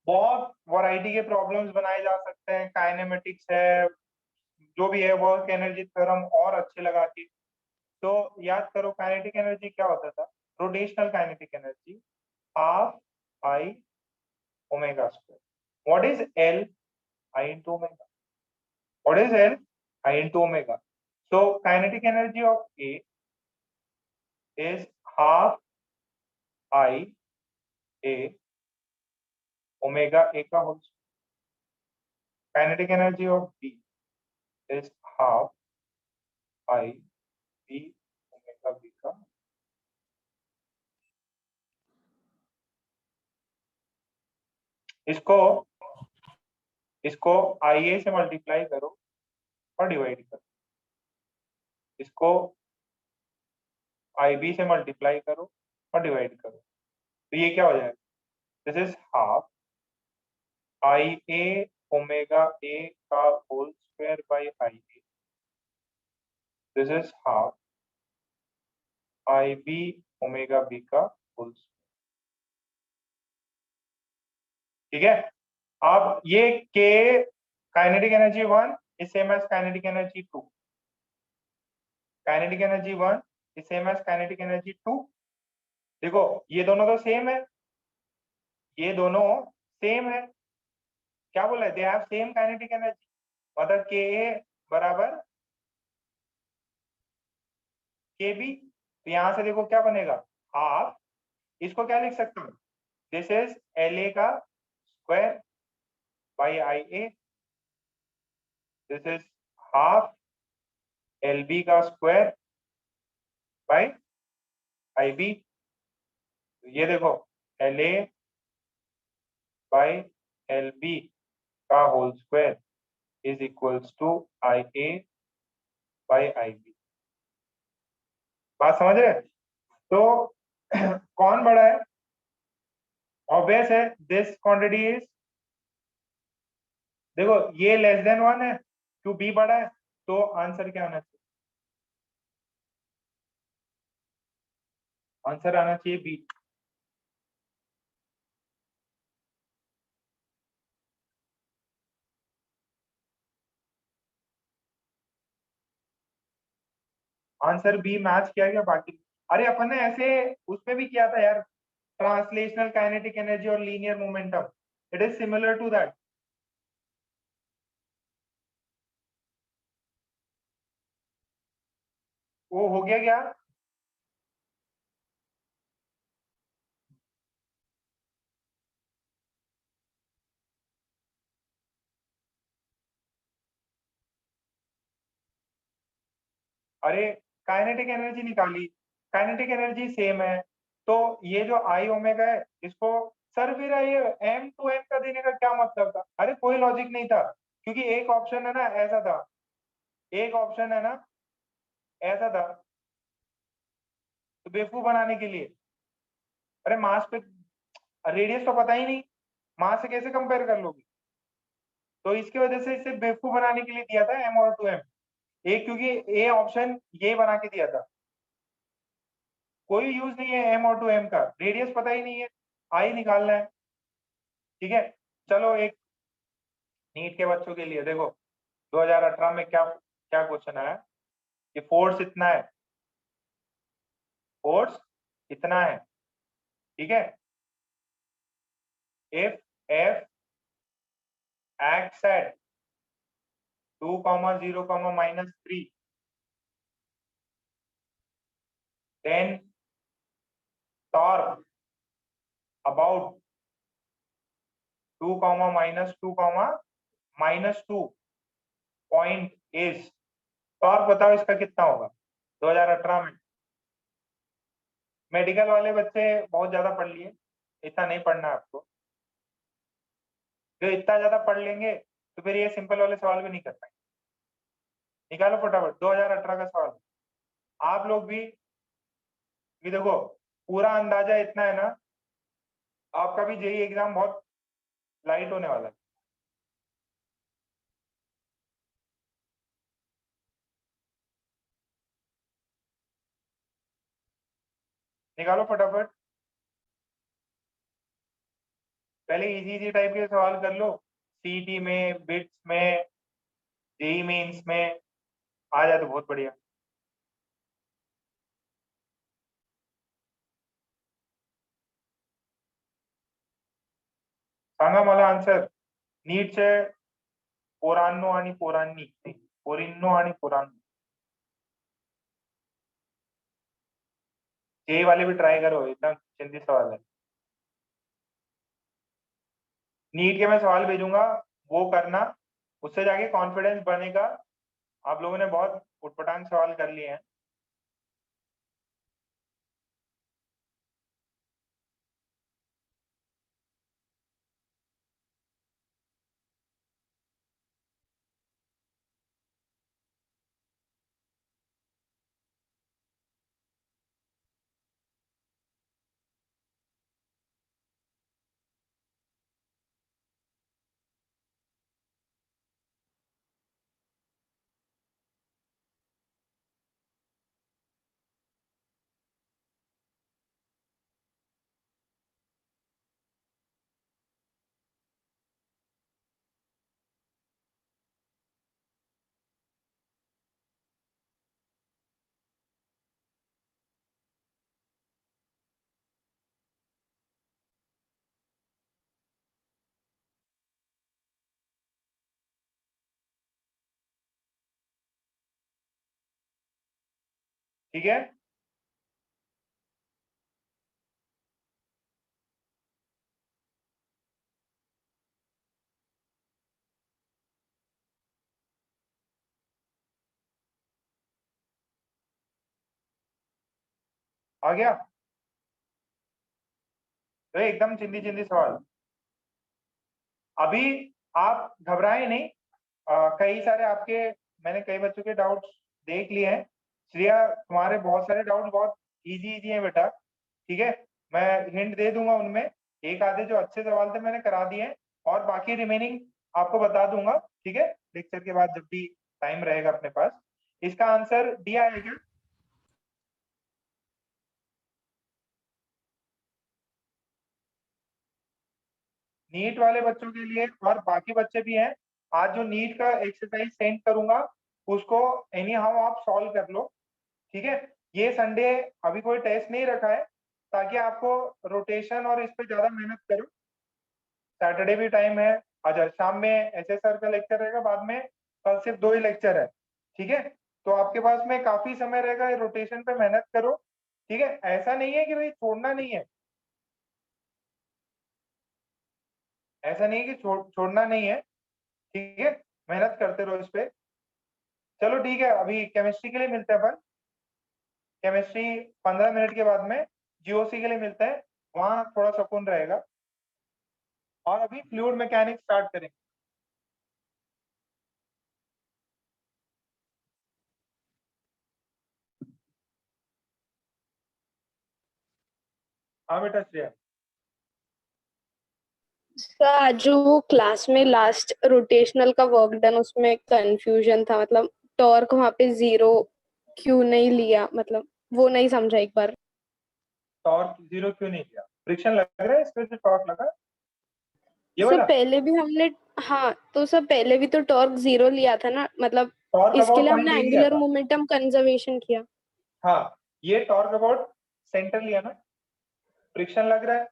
बहुत वैरायटी के प्रॉब्लम्स बनाए जा सकते हैं, काइनेमेटिक्स है, जो भी है, वर्क एनर्जी थ्योरम और अच्छे लगा के। तो याद करो काइनेटिक एनर्जी क्या होता था? Rotational kinetic energy half I omega square. What is L? I into omega. What is L? I into omega. So kinetic energy of A is half I A omega A का whole. Kinetic energy of B is half I B omega B का। इसको IA से multiply करो और divide करो, इसको IB से multiply करो और डिवाइड करो, तो ये क्या हो जाएगा? This is half IA omega A का whole square by IA। This is half IB omega B का होल स्क्वायर। ठीक है। अब ये K kinetic energy 1 is same as kinetic energy 2। Kinetic energy 1 is same as kinetic energy 2। देखो ये दोनों तो सेम है, ये दोनों सेम है। क्या बोला है? They have same kinetic energy, मतलब Ka बराबर Kb। तो यहां से देखो क्या बनेगा, हाफ, इसको क्या लिख सकता हूं? दिस इज La का square by IA। This is half LB का स्क्वायर बाई IB। ये देखो LA बाई LB का whole square is equals to IA by IB। बात समझ रहे? तो कौन बड़ा है? ऑब्वियस है, दिस क्वांटिटी इज, देखो ये लेस देन 1 है, क्यों B बड़ा है, तो आंसर क्या आना चाहिए? आंसर आना चाहिए B। आंसर B मैच किया गया बाकी। अरे अपन ने ऐसे उसमें भी किया था यार, ट्रांसलेशनल काइनेटिक एनर्जी और linear momentum, it is similar to that. वो हो गया क्या? अरे काइनेटिक एनर्जी निकाली, काइनेटिक एनर्जी सेम है, तो ये जो आई ओमेगा है इसको, सर फिर ये एम टू एम का देने का क्या मतलब था? अरे कोई लॉजिक नहीं था, क्योंकि एक ऑप्शन है ना ऐसा था, एक ऑप्शन है ना ऐसा था, तो बेवकूफ बनाने के लिए। अरे मास पे रेडियस तो पता ही नहीं, मास से कैसे कंपेयर कर लोगे? तो इसकी वजह से इसे बेवकूफ बनाने के लिए दिया था एम और टू एम, एक क्योंकि ए ऑप्शन ये बना के दिया था। कोई यूज नहीं है एम और टू एम का, रेडियस पता ही नहीं है, आई निकालना है। ठीक है, चलो एक नीट के बच्चों के लिए देखो, 2018 में क्या क्या क्वेश्चन आया कि फोर्स इतना है, फोर्स इतना है, ठीक है, if f acts at 2,0,-3 then torque about 2, -2, point is, torque बताओ इसका कितना होगा 2018 में? मेडिकल वाले बच्चे बहुत ज्यादा पढ़ लिए, इतना नहीं पढ़ना है आपको, जो इतना ज्यादा पढ़ लेंगे तो फिर ये सिंपल वाले सवाल भी नहीं कर पाएंगे। निकालो फटाफट 2018 का सवाल। आप लोग भी देखो, पूरा अंदाजा इतना है ना, आपका भी जेई एग्जाम बहुत लाइट होने वाला है। निकालो फटाफट, पहले इजी इजी टाइप के सवाल कर लो, सीईटी में, बिट्स में, जेई मेंस में आ जाए तो बहुत बढ़िया। सांगा मला आन्सर, नीटचे 94 आणि 94 आणि 94, जेई वाले भी ट्राई करो, एकदम जल्दी सवाल है। नीट के मैं सवाल भेजूंगा, वो करना, उससे जाके कॉन्फिडेंस बनेगा। आप लोगों ने बहुत उटपटांग सवाल कर लिए हैं। ठीक है, आ गया, तो एकदम चिंदी चिंदी सवाल। अभी आप घबराए नहीं, कई सारे आपके, मैंने कई बच्चों के डाउट्स देख लिए हैं। श्रेया, तुम्हारे बहुत सारे डाउट्स बहुत इजी इजी हैं बेटा, ठीक है, मैं हिंट दे दूंगा उनमें, एक आधे जो अच्छे सवाल थे मैंने करा दिए हैं, और बाकी रिमेनिंग आपको बता दूंगा, ठीक है, लेक्चर के बाद जब भी टाइम रहेगा अपने पास। इसका आंसर डी आएगा। नीट वाले बच्चों के लिए और बाकी बच्चे भी हैं, आज जो नीट का एक्सरसाइज सेंड करूंगा उसको एनी हाउ आप सॉल्व कर लो, ठीक है। ये संडे अभी कोई टेस्ट नहीं रखा है ताकि आपको रोटेशन और इस पे ज्यादा मेहनत करो। सैटरडे भी टाइम है। अच्छा, शाम में एसएसआर का लेक्चर रहेगा, बाद में कल सिर्फ 2 ही लेक्चर है। ठीक है, तो आपके पास में काफी समय रहेगा, रोटेशन पे मेहनत करो। ठीक है, ऐसा नहीं है कि भाई छोड़ना नहीं है, ऐसा नहीं है कि छोड़ना नहीं है। ठीक है, मेहनत करते रहो इस पे। चलो ठीक है, अभी केमिस्ट्री के लिए मिलते हैं अपन। केमिस्ट्री 15 मिनट के बाद में जीओसी के लिए मिलते हैं, वहां थोड़ा सुकून रहेगा। और अभी फ्लूइड मैकेनिक्स स्टार्ट करेंगे। हाँ बेटा श्रेया। सर आज जो वो क्लास में लास्ट रोटेशनल का वर्क डन उसमें कंफ्यूजन था, मतलब टॉर्क वहां पे 0 क्यों नहीं लिया, मतलब वो नहीं समझा एक बार। टॉर्क 0 क्यों नहीं लिया? फ्रिक्शन लग रहा है, इसके वजह से टॉर्क लगा ये सर वाला। पहले भी हमने, हाँ तो सर पहले भी तो टॉर्क 0 लिया था ना, मतलब टॉर्क इसके अबाउट लिए पॉइंट हमने ए लिया एंगुलर था। मोमेंटम कंजर्वेशन किया। हाँ, ये टॉर्क अबाउट सेंटर लिया ना, फ्रिक्शन लग रहा है।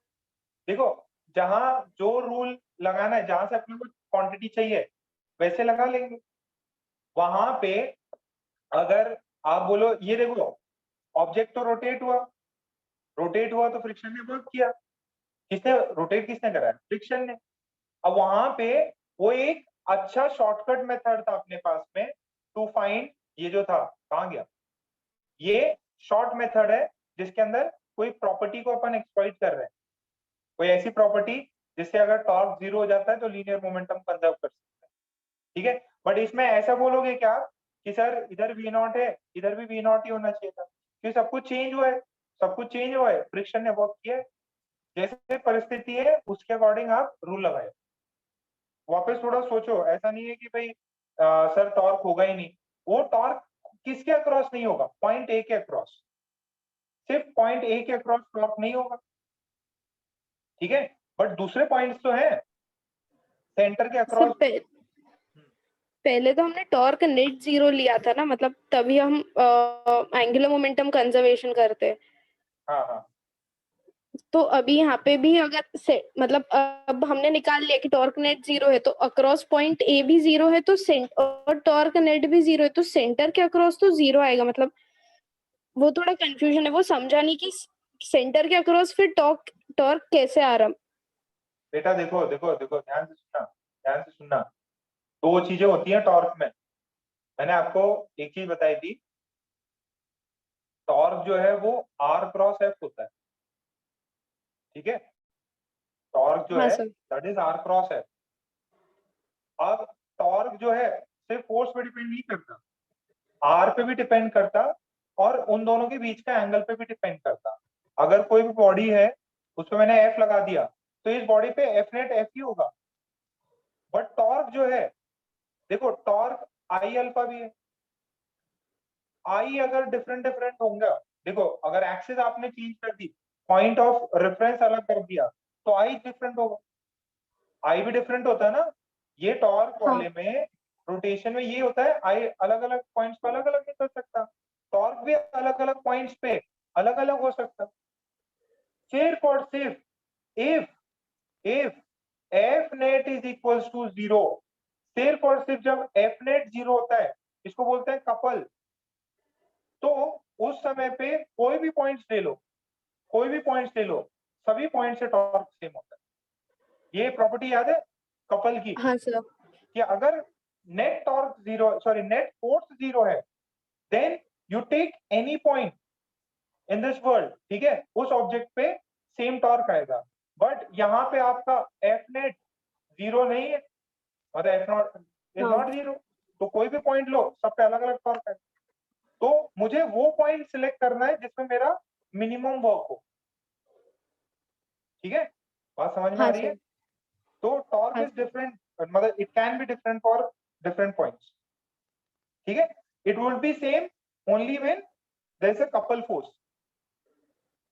देखो, जहां जो रूल लगाना है, जहां से अपने को क्वांटिटी चाहिए वैसे लगा लेंगे। वहां पे अगर आप बोलो ये देखो, ऑब्जेक्ट तो रोटेट हुआ तो फ्रिक्शन ने वर्क किया। किसने रोटेट, किसने करा है? फ्रिक्शन ने। अब वहां पे वो एक अच्छा शॉर्टकट मेथड था अपने पास में टू फाइंड, ये जो था कहां गया, ये शॉर्ट मेथड है जिसके अंदर कोई प्रॉपर्टी को अपन एक्सप्लॉइट कर रहे हैं, कोई ऐसी प्रॉपर्टी जिससे अगर टॉर्क 0 हो जाता है तो लीनियर मोमेंटम कंजर्व कर सकते हैं। ठीक है, बट इसमें ऐसा बोलोगे क्या कि सर इधर वी नॉट है, इधर भी वी नॉट ही होना चाहिए था, क्योंकि सब कुछ चेंज हुआ है, सब कुछ चेंज हुआ है, फ्रिक्शन ने वर्क किया है। जैसे परिस्थिति है उसके अकॉर्डिंग आप रूल लगाए। वापस थोड़ा सोचो, ऐसा नहीं है कि भाई सर टॉर्क होगा ही नहीं। वो टॉर्क किसके अक्रॉस नहीं होगा? पॉइंट ए के अक्रॉस, सिर्फ पॉइंट ए के अक्रॉस टॉर्क नहीं होगा। ठीक है, बट दूसरे पॉइंट्स तो हैं सेंटर के सर अक्रॉस। पहले तो हमने टॉर्क नेट 0 लिया था ना, मतलब तभी हम एंगुलर मोमेंटम कंजर्वेशन करते। हाँ हाँ, तो अभी यहाँ पे भी अगर से मतलब अब हमने निकाल लिया कि टॉर्क नेट 0 है तो अक्रॉस पॉइंट ए भी 0 है, तो और टॉर्क नेट भी 0 है तो सेंटर के अक्रॉस तो 0 आएगा। मतलब वो थोड़ा कंफ्यूजन है, वो समझा नहीं कि सेंटर के अक्रॉस फिर टॉर्क टॉर्क कैसे आ रहा। बेटा देखो देखो देखो, ध्यान से सुनना, ध्यान से सुनना। दो चीजें होती हैं टॉर्क में। मैंने आपको एक चीज बताई थी, टॉर्क जो है वो आर क्रॉस एफ होता है। ठीक है, टॉर्क जो हाँ है sir. That is r cross f. अब टॉर्क जो है सिर्फ फोर्स पे डिपेंड नहीं करता, आर पे भी डिपेंड करता, और उन दोनों के बीच का एंगल पे भी डिपेंड करता। अगर कोई भी बॉडी है उस पर मैंने एफ लगा दिया तो इस बॉडी पे एफ नेट एफ ही होगा। बट टॉर्क जो है, देखो टॉर्क आई अल्फा भी है, आई अगर डिफरेंट डिफरेंट होंगे, देखो अगर एक्सिस आपने चेंज कर दी, पॉइंट ऑफ रेफरेंस अलग कर दिया, तो आई डिफरेंट होगा। आई भी डिफरेंट होता है ना, ये टॉर्क हाँ वाले में रोटेशन में ये होता है, आई अलग अलग पॉइंट्स पे अलग अलग नहीं कर सकता, टॉर्क भी अलग अलग पॉइंट्स पे अलग अलग हो सकता। सिर्फ और सिर्फ if if f net is equals to 0, सिर्फ और सिर्फ जब एफ नेट 0 होता है, इसको बोलते हैं कपल, तो उस समय पे कोई भी पॉइंट्स ले लो, कोई भी पॉइंट्स ले लो, सभी पॉइंट से टॉर्क सेम होता है। ये प्रॉपर्टी याद है कपल की, हाँ सर। कि अगर net torque 0, sorry net force 0 है, then you take any point in this world, ठीक है, उस ऑब्जेक्ट पे सेम टॉर्क आएगा। बट यहाँ पे आपका एफ नेट 0 नहीं है, मतलब एफ नॉट इज हाँ नॉट 0, तो कोई भी पॉइंट लो, सब पे अलग अलग टॉर्क है। तो मुझे वो पॉइंट सिलेक्ट करना है जिसमें मेरा मिनिमम वर्क हो। ठीक है, बात समझ में आ हाँ रही है? सर। तो टॉर्क हाँ इज डिफरेंट, मतलब it can be different for different points. ठीक है, it will be same only when there is a couple force.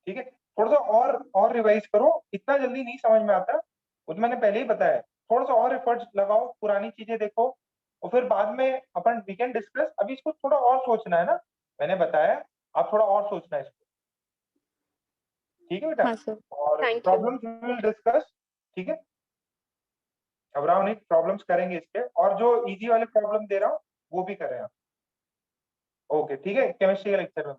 ठीक है, थोड़ा सा और रिवाइज करो, इतना जल्दी नहीं समझ में आता, वो तो मैंने पहले ही बताया। थोड़ा सा और एफर्ट्स लगाओ, पुरानी चीजें देखो, और फिर बाद में अपन वी कैन डिस्कस। अभी इसको थोड़ा और सोचना है ना, मैंने बताया आप थोड़ा और सोचना है इसको, ठीक है बेटा? हाँ सर, और Thank you. Problems we will discuss, ठीक है? घबराओ नहीं, प्रॉब्लम्स करेंगे इसके, और जो इजी वाले प्रॉब्लम दे रहा हूँ वो भी कर रहे हैं आप। ओके, ठीक है, केमिस्ट्री के लेक्चर में